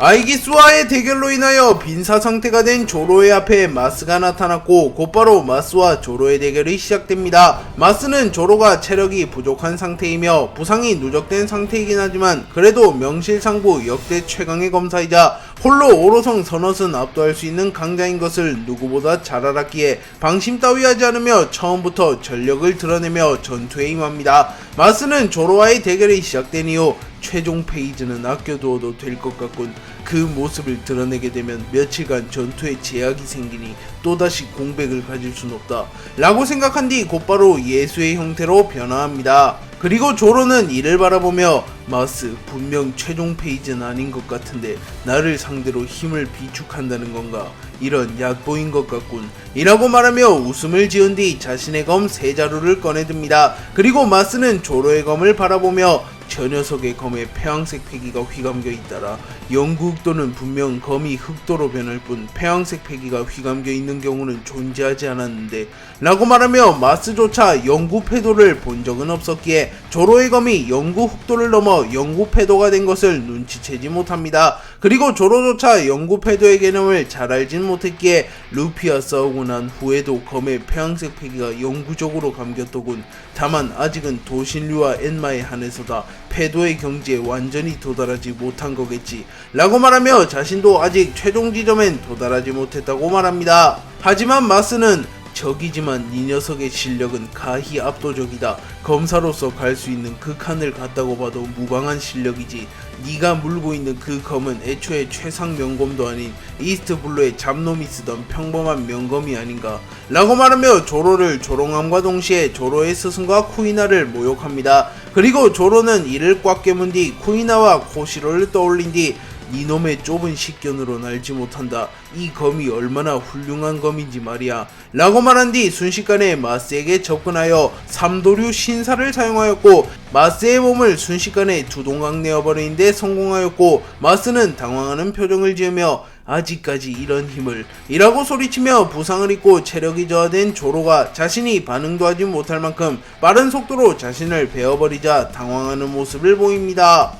아이기스와의 대결로 인하여 빈사 상태가 된 조로의 앞에 마스가 나타났고 곧바로 마스와 조로의 대결이 시작됩니다. 마스는 조로가 체력이 부족한 상태이며 부상이 누적된 상태이긴 하지만 그래도 명실상부 역대 최강의 검사이자 홀로 오로성 선옷은 압도할 수 있는 강자인 것을 누구보다 잘 알았기에 방심 따위 하지 않으며 처음부터 전력을 드러내며 전투에 임합니다. 마스는 조로와의 대결이 시작된 이후 최종 페이지는 아껴두어도 될 것 같군. 그 모습을 드러내게 되면 며칠간 전투에 제약이 생기니 또다시 공백을 가질 순 없다 라고 생각한 뒤 곧바로 예수의 형태로 변화합니다. 그리고 조로는 이를 바라보며 마스, 분명 최종 페이지는 아닌 것 같은데 나를 상대로 힘을 비축한다는 건가? 이런 약보인 것 같군 이라고 말하며 웃음을 지은 뒤 자신의 검 세 자루를 꺼내듭니다. 그리고 마스는 조로의 검을 바라보며 저 녀석의 검에 폐왕색 패기가 휘감겨 있더라. 영구 흑도는 분명 검이 흑도로 변할 뿐 폐왕색 패기가 휘감겨 있는 경우는 존재하지 않았는데 라고 말하며 마스조차 영구 패도를 본 적은 없었기에 조로의 검이 영구 흑도를 넘어 영구 패도가 된 것을 눈치채지 못합니다. 그리고 조로조차 영구 패도의 개념을 잘 알진 못했기에 루피와 싸우고 난 후에도 검에 폐왕색 패기가 영구적으로 감겼더군. 다만 아직은 도신류와 엔마에 한해서다 패도의 경지에 완전히 도달하지 못한 거겠지 라고 말하며 자신도 아직 최종 지점엔 도달하지 못했다고 말합니다. 하지만 마스는 적이지만 이 녀석의 실력은 가히 압도적이다. 검사로서 갈 수 있는 그 칸을 갔다고 봐도 무방한 실력이지. 네가 물고 있는 그 검은 애초에 최상 명검도 아닌 이스트블루의 잡놈이 쓰던 평범한 명검이 아닌가 라고 말하며 조로를 조롱함과 동시에 조로의 스승과 쿠이나를 모욕합니다. 그리고 조로는 이를 꽉 깨문 뒤 쿠이나와 코시로를 떠올린 뒤 이놈의 좁은 식견으로 날지 못한다. 이 검이 얼마나 훌륭한 검인지 말이야 라고 말한 뒤 순식간에 마스에게 접근하여 삼도류 신사를 사용하였고 마스의 몸을 순식간에 두 동강 내어버리는 데 성공하였고 마스는 당황하는 표정을 지으며 아직까지 이런 힘을 이라고 소리치며 부상을 입고 체력이 저하된 조로가 자신이 반응도 하지 못할 만큼 빠른 속도로 자신을 베어버리자 당황하는 모습을 보입니다.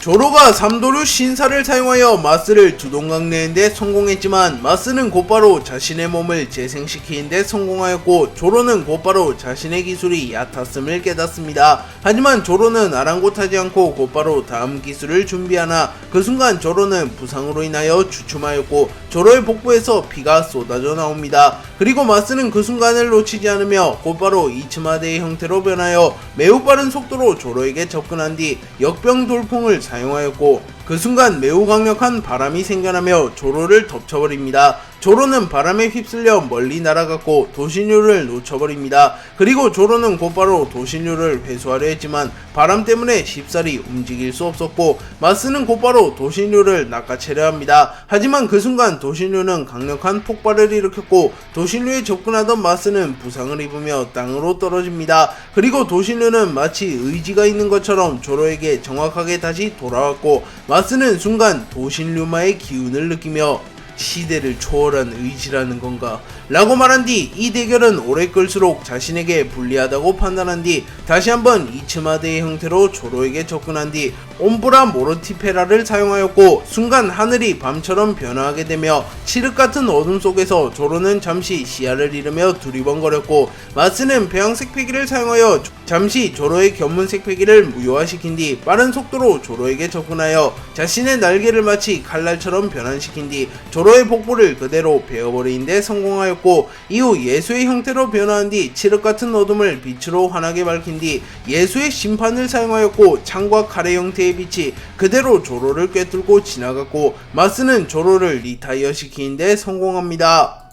조로가 삼도류 신사를 사용하여 마스를 두 동강 내는데 성공했지만 마스는 곧바로 자신의 몸을 재생시키는데 성공하였고 조로는 곧바로 자신의 기술이 얕았음을 깨닫습니다. 하지만 조로는 아랑곳하지 않고 곧바로 다음 기술을 준비하나 그 순간 조로는 부상으로 인하여 주춤하였고 조로의 복부에서 피가 쏟아져 나옵니다. 그리고 마스는 그 순간을 놓치지 않으며 곧바로 이츠마데의 형태로 변하여 매우 빠른 속도로 조로에게 접근한 뒤 역병 돌풍을 사용하였고 그 순간 매우 강력한 바람이 생겨나며 조로를 덮쳐버립니다. 조로는 바람에 휩쓸려 멀리 날아갔고 도신류를 놓쳐버립니다. 그리고 조로는 곧바로 도신류를 회수하려 했지만 바람 때문에 쉽사리 움직일 수 없었고 마스는 곧바로 도신류를 낚아채려 합니다. 하지만 그 순간 도신류는 강력한 폭발을 일으켰고 도신류에 접근하던 마스는 부상을 입으며 땅으로 떨어집니다. 그리고 도신류는 마치 의지가 있는 것처럼 조로에게 정확하게 다시 돌아왔고 마스는 순간 도신류마의 기운을 느끼며 시대를 초월한 의지라는 건가 라고 말한 뒤 이 대결은 오래 끌수록 자신에게 불리하다고 판단한 뒤 다시 한번 이츠마데의 형태로 조로에게 접근한 뒤 옴브라 모르티페라를 사용하였고 순간 하늘이 밤처럼 변화하게 되며 칠흑같은 어둠 속에서 조로는 잠시 시야를 잃으며 두리번거렸고 마스는 배양색 패기를 사용하여 잠시 조로의 견문색 패기를 무효화시킨 뒤 빠른 속도로 조로에게 접근하여 자신의 날개를 마치 칼날처럼 변환시킨 뒤 조로의 복부를 그대로 베어버리는 데 성공하였고 이후 예수의 형태로 변화한 뒤 칠흑같은 어둠을 빛으로 환하게 밝힌 뒤 예수의 심판을 사용하였고 창과 칼의 형태의 빛이 그대로 조로를 꿰뚫고 지나갔고 마스는 조로를 리타이어 시키는 데 성공합니다.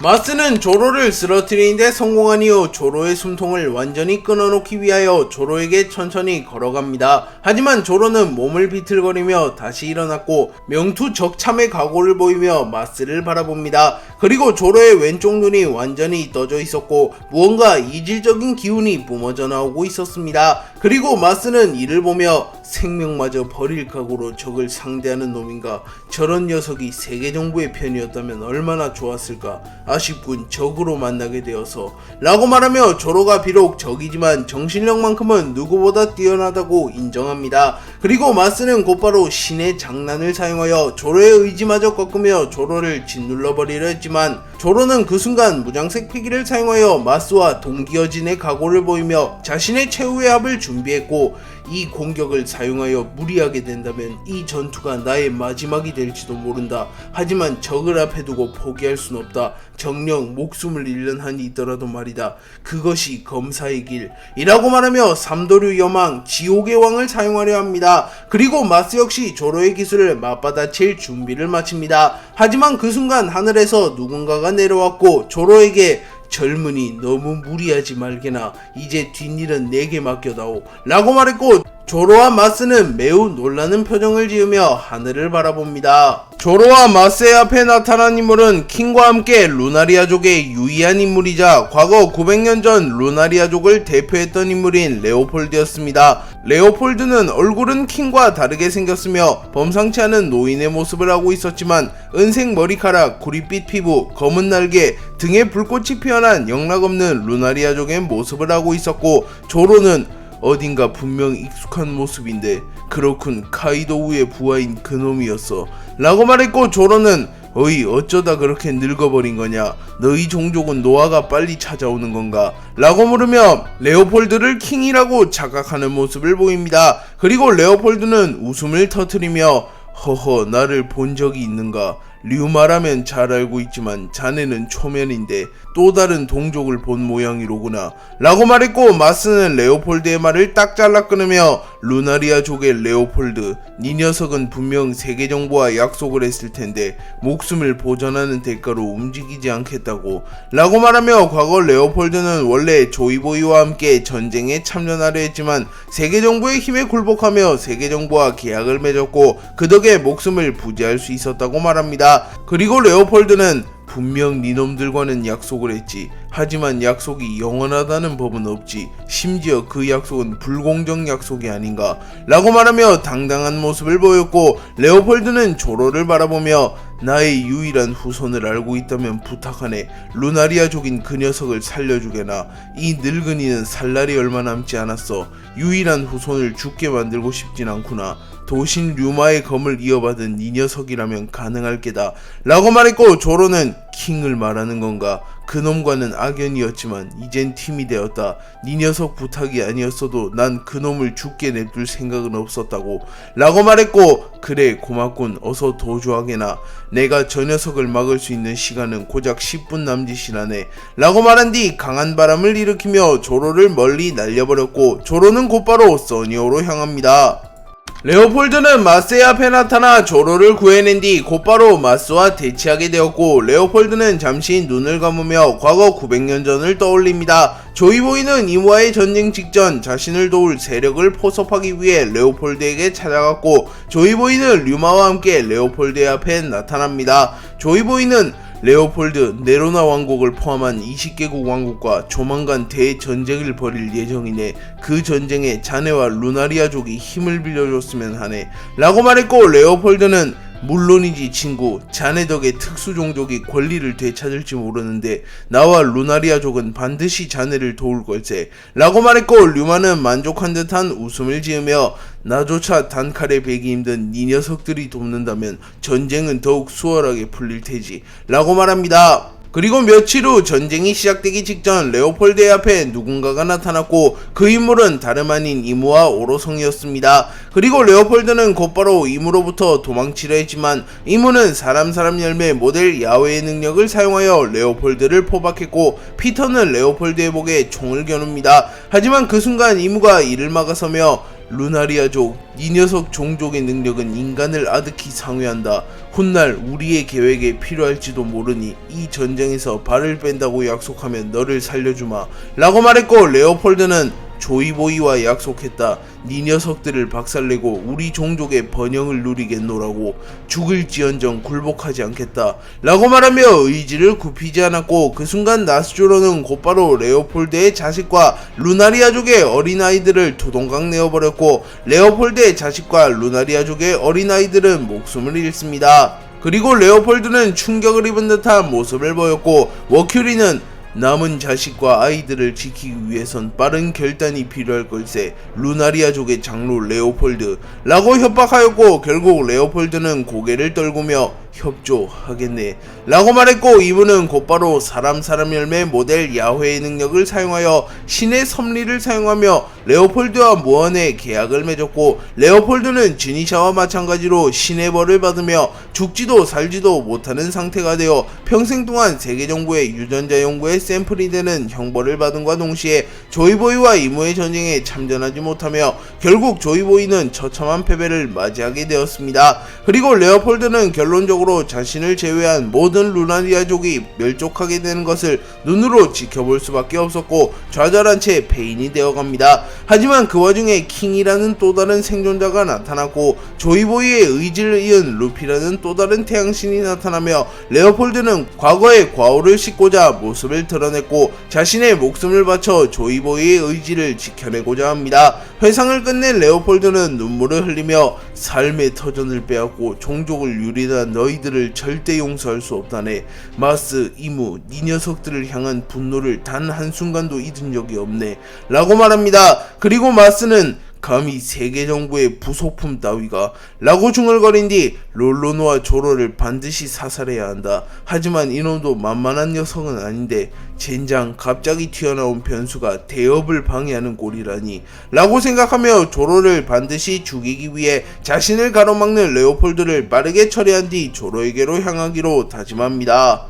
마스는 조로를 쓰러뜨리는데 성공한 이후 조로의 숨통을 완전히 끊어놓기 위하여 조로에게 천천히 걸어갑니다. 하지만 조로는 몸을 비틀거리며 다시 일어났고 명투 적참의 각오를 보이며 마스를 바라봅니다. 그리고 조로의 왼쪽 눈이 완전히 떠져 있었고 무언가 이질적인 기운이 뿜어져 나오고 있었습니다. 그리고 마스는 이를 보며 생명마저 버릴 각오로 적을 상대하는 놈인가. 저런 녀석이 세계정부의 편이었다면 얼마나 좋았을까. 아쉽군, 적으로 만나게 되어서 라고 말하며 조로가 비록 적이지만 정신력만큼은 누구보다 뛰어나다고 인정합니다. 그리고 마스는 곧바로 신의 장난을 사용하여 조로의 의지마저 꺾으며 조로를 짓눌러버리려 했지만 조로는 그 순간 무장색 패기를 사용하여 마스와 동기어진의 각오를 보이며 자신의 최후의 합을 준비했고 이 공격을 사용하여 무리하게 된다면 이 전투가 나의 마지막이 될지도 모른다. 하지만 적을 앞에 두고 포기할 순 없다. 정녕 목숨을 잃는 한이 있더라도 말이다. 그것이 검사의 길 이라고 말하며 삼도류 여망 지옥의 왕을 사용하려 합니다. 그리고 마스 역시 조로의 기술을 맞받아칠 준비를 마칩니다. 하지만 그 순간 하늘에서 누군가가 내려왔고 조로에게 젊은이 너무 무리하지 말게나. 이제 뒷일은 내게 맡겨다오 라고 말했고 조로와 마스는 매우 놀라는 표정을 지으며 하늘을 바라봅니다. 조로와 마스의 앞에 나타난 인물은 킹과 함께 루나리아족의 유의한 인물이자 과거 900년 전 루나리아족을 대표했던 인물인 레오폴드였습니다. 레오폴드는 얼굴은 킹과 다르게 생겼으며 범상치 않은 노인의 모습을 하고 있었지만 은색 머리카락, 구릿빛 피부, 검은 날개, 등에 불꽃이 피어난 영락없는 루나리아족의 모습을 하고 있었고 조로는 어딘가 분명 익숙한 모습인데 그렇군, 카이도우의 부하인 그놈이었어 라고 말했고 조로는 어이 어쩌다 그렇게 늙어버린 거냐, 너희 종족은 노화가 빨리 찾아오는 건가 라고 물으며 레오폴드를 킹이라고 착각하는 모습을 보입니다. 그리고 레오폴드는 웃음을 터뜨리며 허허, 나를 본 적이 있는가? 류마라면 잘 알고 있지만 자네는 초면인데 또 다른 동족을 본 모양이로구나 라고 말했고 마스는 레오폴드의 말을 딱 잘라 끊으며 루나리아족의 레오폴드, 네 녀석은 분명 세계정부와 약속을 했을 텐데 목숨을 보전하는 대가로 움직이지 않겠다고 라고 말하며 과거 레오폴드는 원래 조이보이와 함께 전쟁에 참전하려 했지만 세계정부의 힘에 굴복하며 세계정부와 계약을 맺었고 그 덕에 목숨을 부지할 수 있었다고 말합니다. 그리고 레오폴드는 분명 니놈들과는 약속을 했지. 하지만 약속이 영원하다는 법은 없지. 심지어 그 약속은 불공정 약속이 아닌가 라고 말하며 당당한 모습을 보였고 레오폴드는 조로를 바라보며 나의 유일한 후손을 알고 있다면 부탁하네. 루나리아족인 그 녀석을 살려주게나. 이 늙은이는 살 날이 얼마 남지 않았어. 유일한 후손을 죽게 만들고 싶진 않구나. 도신 류마의 검을 이어받은 이 녀석이라면 가능할 게다 라고 말했고 조로는 킹을 말하는 건가? 그놈과는 악연이었지만 이젠 팀이 되었다. 네 녀석 부탁이 아니었어도 난 그놈을 죽게 냅둘 생각은 없었다고 라고 말했고 그래 고맙군, 어서 도주하게나. 내가 저 녀석을 막을 수 있는 시간은 고작 10분 남짓이라네 라고 말한 뒤 강한 바람을 일으키며 조로를 멀리 날려버렸고 조로는 곧바로 써니오로 향합니다. 레오폴드는 마스의 앞에 나타나 조로를 구해낸 뒤 곧바로 마스와 대치하게 되었고 레오폴드는 잠시 눈을 감으며 과거 900년 전을 떠올립니다. 조이보이는 이무와의 전쟁 직전 자신을 도울 세력을 포섭하기 위해 레오폴드에게 찾아갔고 조이보이는 류마와 함께 레오폴드의 앞에 나타납니다. 조이보이는 레오폴드, 네로나 왕국을 포함한 20개국 왕국과 조만간 대전쟁을 벌일 예정이네. 그 전쟁에 자네와 루나리아족이 힘을 빌려줬으면 하네 라고 말했고 레오폴드는 물론이지 친구, 자네 덕에 특수종족이 권리를 되찾을지 모르는데 나와 루나리아족은 반드시 자네를 도울 걸세 라고 말했고 류마는 만족한 듯한 웃음을 지으며 나조차 단칼에 베기 힘든 이 녀석들이 돕는다면 전쟁은 더욱 수월하게 풀릴 테지 라고 말합니다. 그리고 며칠 후 전쟁이 시작되기 직전 레오폴드의 앞에 누군가가 나타났고 그 인물은 다름 아닌 이무와 오로성이었습니다. 그리고 레오폴드는 곧바로 이무로부터 도망치려 했지만 이무는 사람 열매 모델 야외의 능력을 사용하여 레오폴드를 포박했고 피터는 레오폴드의 목에 총을 겨눕니다. 하지만 그 순간 이무가 이를 막아서며 루나리아족, 이 녀석 종족의 능력은 인간을 아득히 상회한다. 훗날 우리의 계획에 필요할지도 모르니 이 전쟁에서 발을 뺀다고 약속하면 너를 살려주마 라고 말했고, 레오폴드는 조이보이와 약속했다. 네 녀석들을 박살내고 우리 종족의 번영을 누리겠노라고. 죽을지언정 굴복하지 않겠다 라고 말하며 의지를 굽히지 않았고, 그 순간 나스조로는 곧바로 레오폴드의 자식과 루나리아족의 어린아이들을 두동강 내어버렸고, 레오폴드의 자식과 루나리아족의 어린아이들은 목숨을 잃습니다. 그리고 레오폴드는 충격을 입은 듯한 모습을 보였고, 머큐리는 남은 자식과 아이들을 지키기 위해선 빠른 결단이 필요할 걸세. 루나리아족의 장로 레오폴드 라고 협박하였고, 결국 레오폴드는 고개를 떨구며 협조하겠네 라고 말했고, 이분은 곧바로 사람 열매 모델 야훼의 능력을 사용하여 신의 섭리를 사용하며 레오폴드와 무언의 계약을 맺었고, 레오폴드는 지니샤와 마찬가지로 신의 벌을 받으며 죽지도 살지도 못하는 상태가 되어 평생 동안 세계정부의 유전자 연구에 샘플이 되는 형벌을 받은과 동시에 조이보이와 이무의 전쟁에 참전하지 못하며 결국 조이보이는 처참한 패배를 맞이하게 되었습니다. 그리고 레오폴드는 결론적으로 자신을 제외한 모든 루나리아족이 멸족하게 되는 것을 눈으로 지켜볼 수밖에 없었고, 좌절한 채 폐인이 되어갑니다. 하지만 그 와중에 킹이라는 또 다른 생존자가 나타났고, 조이보이의 의지를 이은 루피라는 또 다른 태양신이 나타나며 레오폴드는 과거의 과오를 씻고자 모습을 드러냈고, 자신의 목숨을 바쳐 조이보이의 의지를 지켜내고자 합니다. 회상을 끝낸 레오폴드는 눈물을 흘리며 삶의 터전을 빼앗고 종족을 유린한 너희들을 절대 용서할 수 없다네. 마스, 이무, 네 녀석들을 향한 분노를 단 한순간도 잊은 적이 없네 라고 말합니다. 그리고 마스는 감히 세계정부의 부속품 따위가 라고 중얼거린 뒤 롤로노와 조로를 반드시 사살해야 한다. 하지만 이놈도 만만한 녀석은 아닌데 젠장, 갑자기 튀어나온 변수가 대업을 방해하는 꼴이라니 라고 생각하며 조로를 반드시 죽이기 위해 자신을 가로막는 레오폴드를 빠르게 처리한 뒤 조로에게로 향하기로 다짐합니다.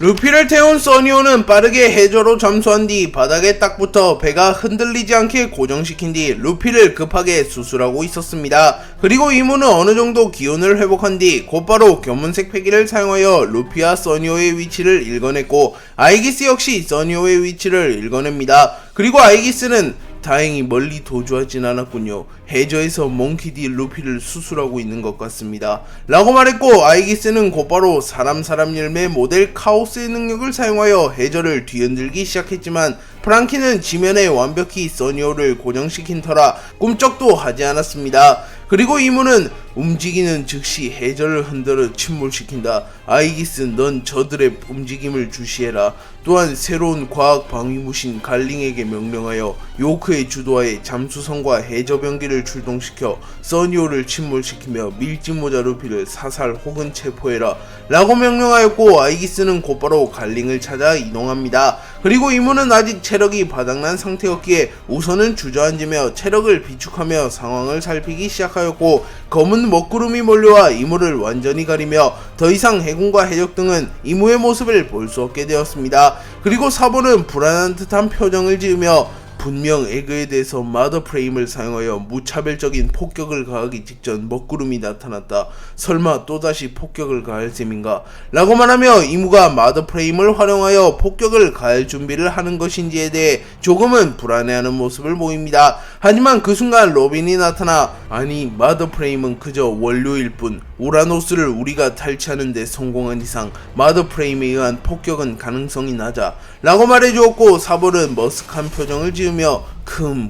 루피를 태운 써니오는 빠르게 해저로 잠수한 뒤 바닥에 딱 붙어 배가 흔들리지 않게 고정시킨 뒤 루피를 급하게 수술하고 있었습니다. 그리고 이무는 어느정도 기운을 회복한 뒤 곧바로 견문색 패기를 사용하여 루피와 써니오의 위치를 읽어냈고, 아이기스 역시 써니오의 위치를 읽어냅니다. 그리고 아이기스는 다행히 멀리 도주하진 않았군요. 해저에서 몽키디 루피를 수술하고 있는 것 같습니다 라고 말했고, 아이기스는 곧바로 사람 열매 모델 카오스의 능력을 사용하여 해저를 뒤흔들기 시작했지만, 프랑키는 지면에 완벽히 써니오를 고정시킨 터라 꿈쩍도 하지 않았습니다. 그리고 이무는 움직이는 즉시 해저를 흔들어 침몰시킨다. 아이기스, 넌 저들의 움직임을 주시해라. 또한 새로운 과학 방위무신 갈링에게 명령하여 요크의 주도하에 잠수선과 해저병기를 출동시켜 써니오를 침몰시키며 밀짚모자 루피를 사살 혹은 체포해라 라고 명령하였고, 아이기스는 곧바로 갈링을 찾아 이동합니다. 그리고 이무는 아직 체력이 바닥난 상태였기에 우선은 주저앉으며 체력을 비축하며 상황을 살피기 시작하였고, 검은 먹구름이 몰려와 이무를 완전히 가리며 더 이상 해군과 해적 등은 이무의 모습을 볼 수 없게 되었습니다. 그리고 사보는 불안한 듯한 표정을 지으며 분명 에그에 대해서 마더 프레임을 사용하여 무차별적인 폭격을 가하기 직전 먹구름이 나타났다. 설마 또다시 폭격을 가할 셈인가? 라고 말하며 이무가 마더 프레임을 활용하여 폭격을 가할 준비를 하는 것인지에 대해 조금은 불안해하는 모습을 보입니다. 하지만 그 순간 로빈이 나타나, 아니 마더 프레임은 그저 원료일 뿐, 우라노스를 우리가 탈취하는 데 성공한 이상 마더 프레임에 의한 폭격은 가능성이 낮아 라고 말해주었고, 사볼은 머쓱한 표정을 지으며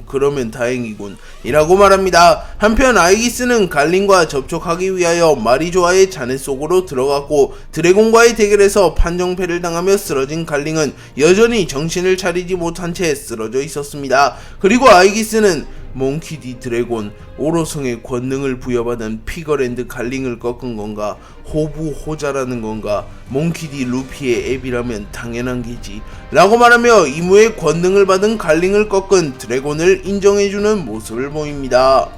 그러면 다행이군 이라고 말합니다. 한편 아이기스는 갈린과 접촉하기 위하여 마리조아의 잔해 속으로 들어갔고, 드래곤과의 대결에서 판정패를 당하며 쓰러진 갈링은 여전히 정신을 차리지 못한 채 쓰러져 있었습니다. 그리고 아이기스는 몽키디 드래곤, 오로성의 권능을 부여받은 피거랜드 갈링을 꺾은 건가? 호부호자라는 건가? 몽키디 루피의 앱이라면 당연한 게지 라고 말하며 이무의 권능을 받은 갈링을 꺾은 드래곤을 인정해주는 모습을 보입니다.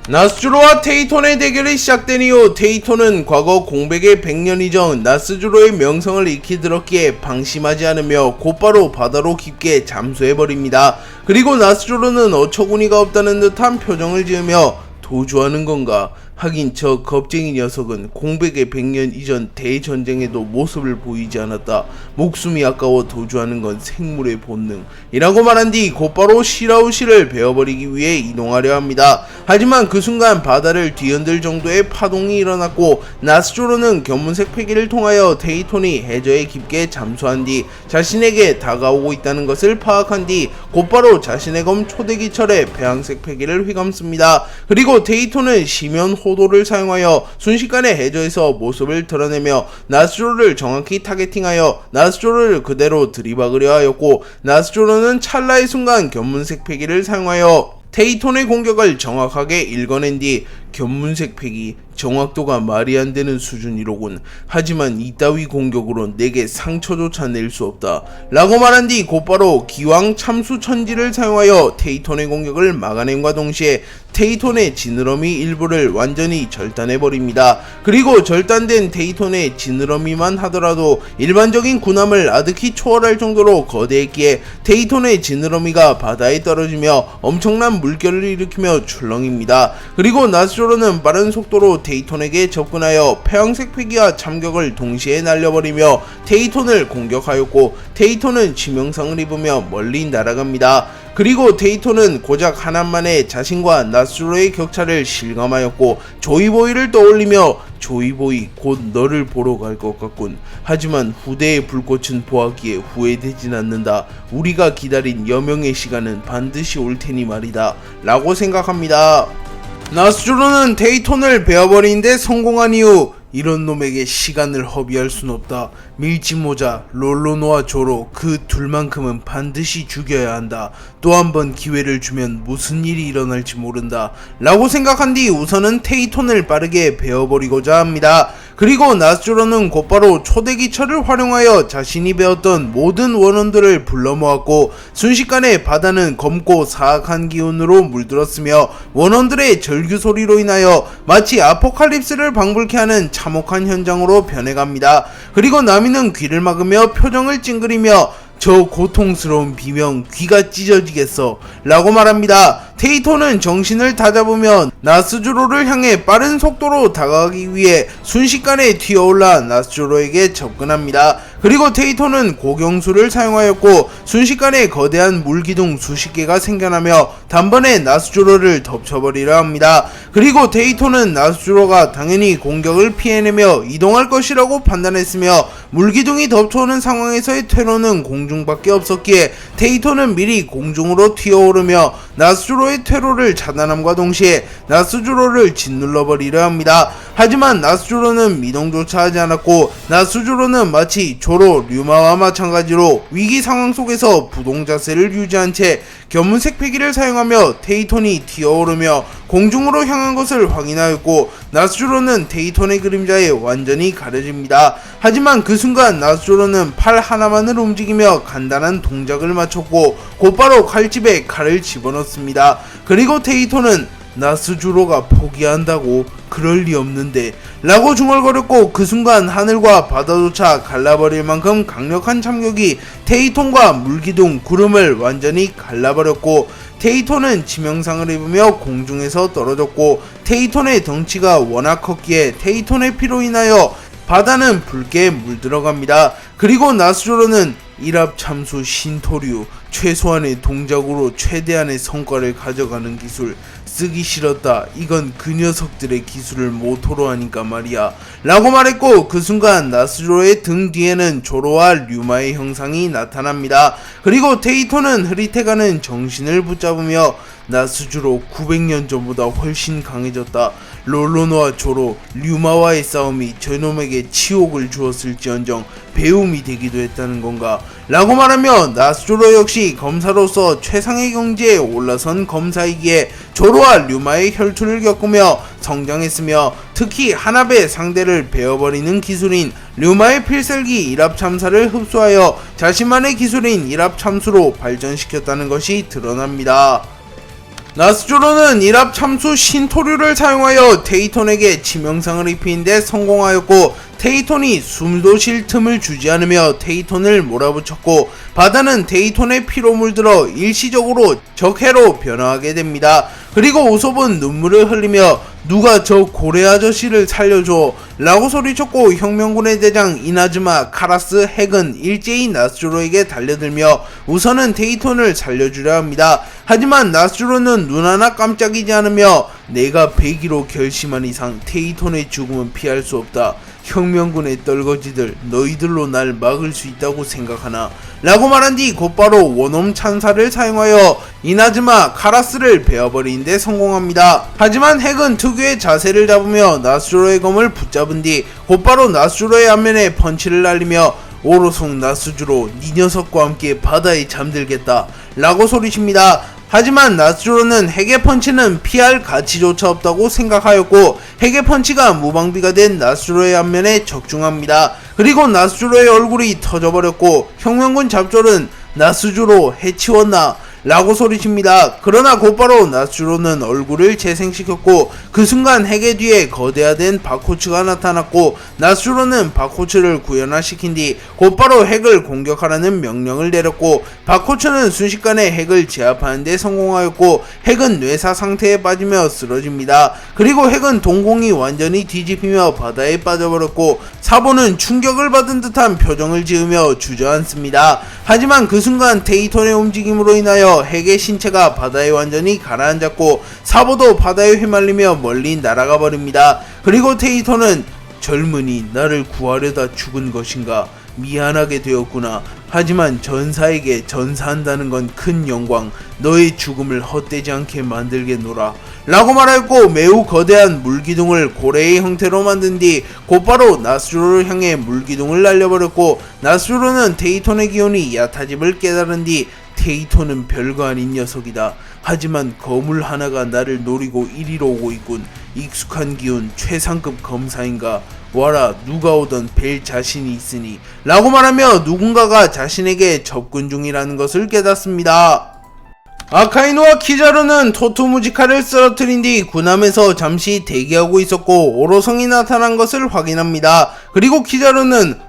나스주로와 테이톤의 대결이 시작된 이후 테이톤은 과거 공백의 100년 이전 나스주로의 명성을 익히 들었기에 방심하지 않으며 곧바로 바다로 깊게 잠수해버립니다. 그리고 나스주로는 어처구니가 없다는 듯한 표정을 지으며 도주하는 건가? 하긴 저 겁쟁이 녀석은 공백의 100년 이전 대전쟁에도 모습을 보이지 않았다. 목숨이 아까워 도주하는 건 생물의 본능 이라고 말한 뒤 곧바로 시라우시를 베어버리기 위해 이동하려 합니다. 하지만 그 순간 바다를 뒤흔들 정도의 파동이 일어났고 나스조로는 견문색 패기를 통하여 테이톤이 해저에 깊게 잠수한 뒤 자신에게 다가오고 있다는 것을 파악한 뒤 곧바로 자신의 검 초대기철에 배양색 패기를 휘감습니다. 그리고 테이톤은 심연 호도를 사용하여 순식간에 해저에서 모습을 드러내며 나스조로를 정확히 타겟팅하여 나스조로를 그대로 들이박으려 하였고, 나스조로는 찰나의 순간 견문색 패기를 사용하여 테이톤의 공격을 정확하게 읽어낸 뒤 견문색 패기 정확도가 말이 안 되는 수준이로군. 하지만 이따위 공격으로 내게 상처조차 낼 수 없다 라고 말한 뒤 곧바로 기왕 참수 천지를 사용하여 테이톤의 공격을 막아냄과 동시에 테이톤의 지느러미 일부를 완전히 절단해버립니다. 그리고 절단된 테이톤의 지느러미만 하더라도 일반적인 군함을 아득히 초월할 정도로 거대했기에 테이톤의 지느러미가 바다에 떨어지며 엄청난 물결을 일으키며 출렁입니다. 그리고 나스조로는 빠른 속도로 테이톤에게 접근하여 폐왕색 패기와 참격을 동시에 날려버리며 테이톤을 공격하였고, 테이톤은 치명상을 입으며 멀리 날아갑니다. 그리고 테이톤은 고작 하나만에 자신과 나스조로의 격차를 실감하였고 조이보이를 떠올리며 조이보이 곧 너를 보러 갈 것 같군. 하지만 후대의 불꽃은 보았기에 후회되진 않는다. 우리가 기다린 여명의 시간은 반드시 올 테니 말이다 라고 생각합니다. 나스조로는 테이톤을 베어버리는데 성공한 이후 이런 놈에게 시간을 허비할 순 없다. 밀짚모자, 롤로노와 조로 그 둘만큼은 반드시 죽여야 한다. 또 한 번 기회를 주면 무슨 일이 일어날지 모른다 라고 생각한 뒤 우선은 테이톤을 빠르게 베어버리고자 합니다. 그리고 나스조로는 곧바로 초대기철을 활용하여 자신이 배웠던 모든 원혼들을 불러 모았고 순식간에 바다는 검고 사악한 기운으로 물들었으며 원혼들의 절규 소리로 인하여 마치 아포칼립스를 방불케 하는 참혹한 현장으로 변해갑니다. 그리고 나미는 귀를 막으며 표정을 찡그리며 저 고통스러운 비명 귀가 찢어지겠어 라고 말합니다. 테이톤은 정신을 다잡으며 나스조로를 향해 빠른 속도로 다가가기 위해 순식간에 튀어올라 나스조로에게 접근합니다. 그리고 테이톤은 고경수를 사용하였고 순식간에 거대한 물기둥 수십 개가 생겨나며 단번에 나스조로를 덮쳐버리려 합니다. 그리고 테이톤은 나스조로가 당연히 공격을 피해내며 이동할 것이라고 판단했으며 물기둥이 덮쳐오는 상황에서의 퇴로는 공중밖에 없었기에 테이톤은 미리 공중으로 튀어오르며 나스조로의 퇴로를 차단함과 동시에 나스조로를 짓눌러버리려 합니다. 하지만 나스조로는 미동조차 하지 않았고 나스조로는 마치 조로, 류마와 마찬가지로 위기 상황 속에서 부동 자세를 유지한 채 견문색 패기를 사용하며 테이톤이 튀어오르며 공중으로 향한 것을 확인하였고 나스조로는 테이톤의 그림자에 완전히 가려집니다. 하지만 그 순간 나스조로는 팔 하나만을 움직이며 간단한 동작을 마쳤고 곧바로 칼집에 칼을 집어넣습니다. 그리고 테이톤은 나스조로가 포기한다고? 그럴 리 없는데 라고 중얼거렸고 그 순간 하늘과 바다조차 갈라버릴 만큼 강력한 참격이 테이톤과 물기둥 구름을 완전히 갈라버렸고 테이톤은 치명상을 입으며 공중에서 떨어졌고 테이톤의 덩치가 워낙 컸기에 테이톤의 피로 인하여 바다는 붉게 물들어갑니다. 그리고 나스조로는 일합참수 신토류 최소한의 동작으로 최대한의 성과를 가져가는 기술 쓰기 싫었다. 이건 그 녀석들의 기술을 모토로 하니까 말이야 라고 말했고 그 순간 나스조로의 등 뒤에는 조로와 류마의 형상이 나타납니다. 그리고 테이톤은 흐릿해가는 정신을 붙잡으며 나스조로 900년 전보다 훨씬 강해졌다. 롤로노와 조로, 류마와의 싸움이 저놈에게 치욕을 주었을지언정 배움이 되기도 했다는 건가 라고 말하며 나스조로 역시 검사로서 최상의 경지에 올라선 검사이기에 조로와 류마의 혈투를 겪으며 성장했으며 특히 한압의 상대를 베어버리는 기술인 류마의 필살기 일합참사를 흡수하여 자신만의 기술인 일합참수로 발전시켰다는 것이 드러납니다. 나스조로는 일합 참수 신토류를 사용하여 테이톤에게 치명상을 입히는 데 성공하였고, 테이톤이 숨도 쉴 틈을 주지 않으며 테이톤을 몰아붙였고, 바다는 테이톤의 피로 물들어 일시적으로 적해로 변화하게 됩니다. 그리고 우솝은 눈물을 흘리며 누가 저 고래 아저씨를 살려줘 라고 소리쳤고, 혁명군의 대장 이나즈마 카라스 핵은 일제히 나스조로에게 달려들며 우선은 테이톤을 살려주려 합니다. 하지만 나스조로는 눈 하나 깜짝이지 않으며 내가 배기로 결심한 이상 테이톤의 죽음은 피할 수 없다. 혁명군의 떨거지들, 너희들로 날 막을 수 있다고 생각하나? 라고 말한 뒤 곧바로 원홈 찬사를 사용하여 이나즈마 카라스를 베어버리는 데 성공합니다. 하지만 핵은 특유의 자세를 잡으며 나스조로의 검을 붙잡은 뒤 곧바로 나스조로의 앞면에 펀치를 날리며 오로송 나스조로 네 녀석과 함께 바다에 잠들겠다 라고 소리칩니다. 하지만 나스조로는 핵의 펀치는 피할 가치조차 없다고 생각하였고, 핵의 펀치가 무방비가 된 나스조로의 앞면에 적중합니다. 그리고 나스조로의 얼굴이 터져버렸고, 혁명군 잡졸은 나스조로 해치웠나? 라고 소리칩니다. 그러나 곧바로 나스조로는 얼굴을 재생시켰고, 그 순간 핵의 뒤에 거대화된 바코츠가 나타났고, 나스조로는 바코츠를 구현화시킨 뒤 곧바로 핵을 공격하라는 명령을 내렸고, 바코츠는 순식간에 핵을 제압하는 데 성공하였고, 핵은 뇌사 상태에 빠지며 쓰러집니다. 그리고 핵은 동공이 완전히 뒤집히며 바다에 빠져버렸고, 사보는 충격을 받은 듯한 표정을 지으며 주저앉습니다. 하지만 그 순간 테이톤의 움직임으로 인하여 핵의 신체가 바다에 완전히 가라앉았고, 사보도 바다에 휘말리며 멀리 날아가 버립니다. 그리고 테이톤은 젊은이 나를 구하려다 죽은 것인가? 미안하게 되었구나. 하지만 전사에게 전사한다는 건 큰 영광. 너의 죽음을 헛되지 않게 만들겠노라 라고 말하였고, 매우 거대한 물기둥을 고래의 형태로 만든 뒤 곧바로 나스조로를 향해 물기둥을 날려버렸고, 나스조로는 테이톤의 기운이 얕아짐을 깨달은 뒤 테이톤은 별거 아닌 녀석이다. 하지만 거물 하나가 나를 노리고 이리로 오고 있군. 익숙한 기운, 최상급 검사인가? 와라, 누가 오던 뵐 자신이 있으니 라고 말하며 누군가가 자신에게 접근 중이라는 것을 깨닫습니다. 아카이노와 키자루는 토토무지카를 쓰러뜨린 뒤 군함에서 잠시 대기하고 있었고, 오로성이 나타난 것을 확인합니다. 그리고 키자루는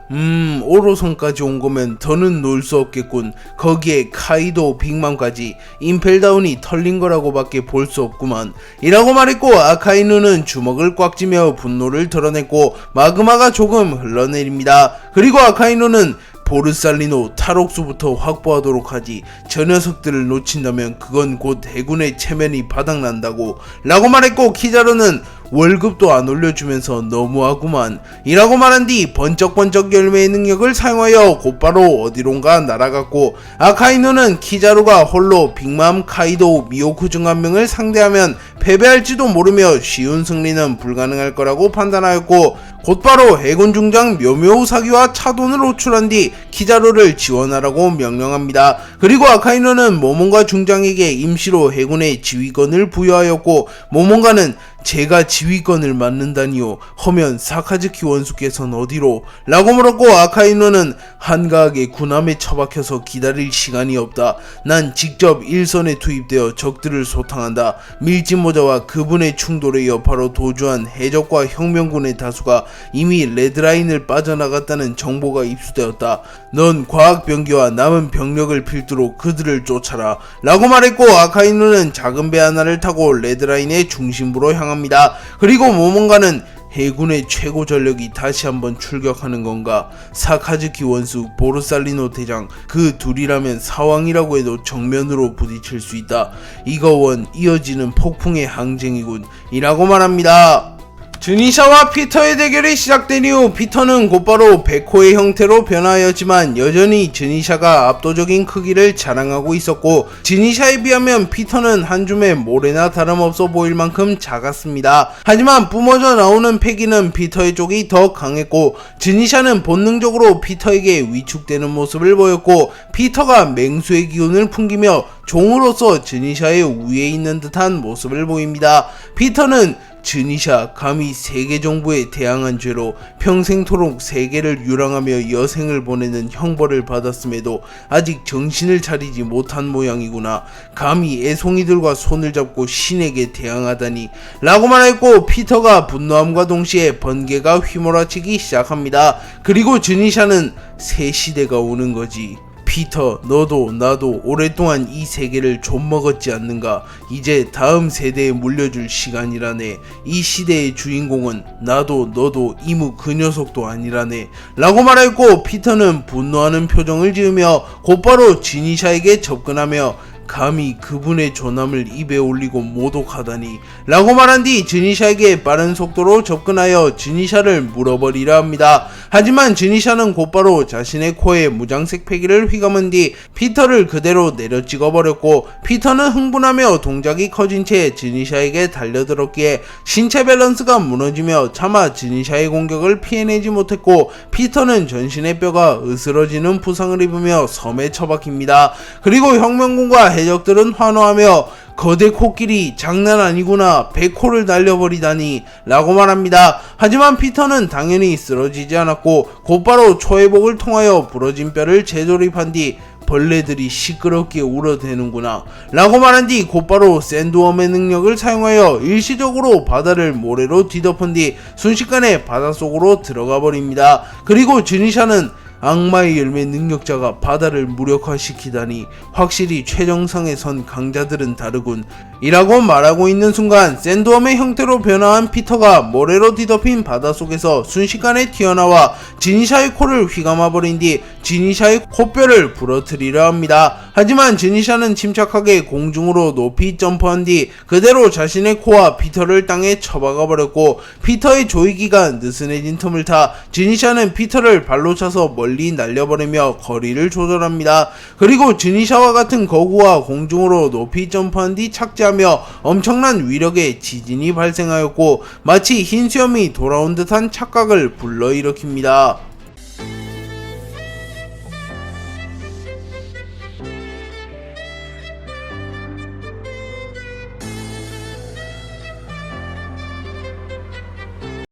오로성까지 온 거면 더는 놀 수 없겠군. 거기에 카이도 빅맘까지 임펠다운이 털린 거라고 밖에 볼 수 없구만 이라고 말했고, 아카이누는 주먹을 꽉 쥐며 분노를 드러냈고, 마그마가 조금 흘러내립니다. 그리고 아카이누는 보르살리노 탈옥수부터 확보하도록 하지. 저 녀석들을 놓친다면 그건 곧 해군의 체면이 바닥난다고 라고 말했고, 키자루는 월급도 안 올려주면서 너무하구만 이라고 말한 뒤 번쩍번쩍 열매의 능력을 사용하여 곧바로 어디론가 날아갔고, 아카이누는 키자루가 홀로 빅맘, 카이도, 미오쿠 중 한 명을 상대하면 패배할지도 모르며 쉬운 승리는 불가능할 거라고 판단하였고, 곧바로 해군 중장 묘묘우사기와 차돈을 호출한 뒤 키자루를 지원하라고 명령합니다. 그리고 아카이누는 모몬가 중장에게 임시로 해군의 지휘권을 부여하였고, 모몬가는 제가 지휘권을 맡는다니요? 허면 사카즈키 원수께서는 어디로? 라고 물었고, 아카이누는 한가하게 군함에 처박혀서 기다릴 시간이 없다. 난 직접 일선에 투입되어 적들을 소탕한다. 밀짚모자와 그분의 충돌의 여파로 도주한 해적과 혁명군의 다수가 이미 레드라인을 빠져나갔다는 정보가 입수되었다. 넌 과학병기와 남은 병력을 필두로 그들을 쫓아라 라고 말했고, 아카이누는 작은 배 하나를 타고 레드라인의 중심부로 향합니다. 그리고 모몬가는 해군의 최고 전력이 다시 한번 출격하는 건가? 사카즈키 원수, 보르살리노 대장, 그 둘이라면 사왕이라고 해도 정면으로 부딪힐 수 있다. 이거 원 이어지는 폭풍의 항쟁이군 이라고 말합니다. 주니샤와 피터의 대결이 시작된 이후 피터는 곧바로 백호의 형태로 변화하였지만 여전히 주니샤가 압도적인 크기를 자랑하고 있었고, 주니샤에 비하면 피터는 한 줌의 모래나 다름없어 보일 만큼 작았습니다. 하지만 뿜어져 나오는 패기는 피터의 쪽이 더 강했고, 주니샤는 본능적으로 피터에게 위축되는 모습을 보였고, 피터가 맹수의 기운을 풍기며 종으로서 주니샤의 위에 있는 듯한 모습을 보입니다. 피터는 즈니샤 감히 세계 정부에 대항한 죄로 평생토록 세계를 유랑하며 여생을 보내는 형벌을 받았음에도 아직 정신을 차리지 못한 모양이구나. 감히 애송이들과 손을 잡고 신에게 대항하다니 라고 말했고, 피터가 분노함과 동시에 번개가 휘몰아치기 시작합니다. 그리고 즈니샤는 새 시대가 오는 거지. 피터, 너도 나도 오랫동안 이 세계를 좀먹었지 않는가? 이제 다음 세대에 물려줄 시간이라네. 이 시대의 주인공은 나도 너도 이무 그 녀석도 아니라네 라고 말했고, 피터는 분노하는 표정을 지으며 곧바로 지니샤에게 접근하며 감히 그분의 존함을 입에 올리고 모독하다니 라고 말한 뒤 즈니샤에게 빠른 속도로 접근하여 즈니샤를 물어버리려 합니다. 하지만 즈니샤는 곧바로 자신의 코에 무장색 패기를 휘감은 뒤 피터를 그대로 내려 찍어버렸고, 피터는 흥분하며 동작이 커진 채 즈니샤에게 달려들었기에 신체 밸런스가 무너지며 차마 즈니샤의 공격을 피해내지 못했고, 피터는 전신의 뼈가 으스러지는 부상을 입으며 섬에 처박힙니다. 그리고 혁명군과 해적들은 환호하며 거대 코끼리 장난 아니구나, 100코를 날려버리다니 라고 말합니다. 하지만 피터는 당연히 쓰러지지 않았고 곧바로 초회복을 통하여 부러진 뼈를 재조립한 뒤 벌레들이 시끄럽게 울어대는구나 라고 말한 뒤 곧바로 샌드웜의 능력을 사용하여 일시적으로 바다를 모래로 뒤덮은 뒤 순식간에 바닷속으로 들어가 버립니다. 그리고 즈니샤는 악마의 열매 능력자가 바다를 무력화시키다니 확실히 최정상에 선 강자들은 다르군 이라고 말하고 있는 순간 샌드웜의 형태로 변화한 피터가 모래로 뒤덮인 바닷속에서 순식간에 튀어나와 지니샤의 코를 휘감아버린 뒤 지니샤의 코뼈를 부러뜨리려 합니다. 하지만 지니샤는 침착하게 공중으로 높이 점프한 뒤 그대로 자신의 코와 피터를 땅에 처박아버렸고, 피터의 조이기가 느슨해진 틈을 타 지니샤는 피터를 발로 차서 멀리 날려버리며 거리를 조절합니다. 그리고 지니샤와 같은 거구와 공중으로 높이 점프한 뒤 착지하며 엄청난 위력의 지진이 발생하였고 마치 흰 수염이 돌아온 듯한 착각을 불러일으킵니다.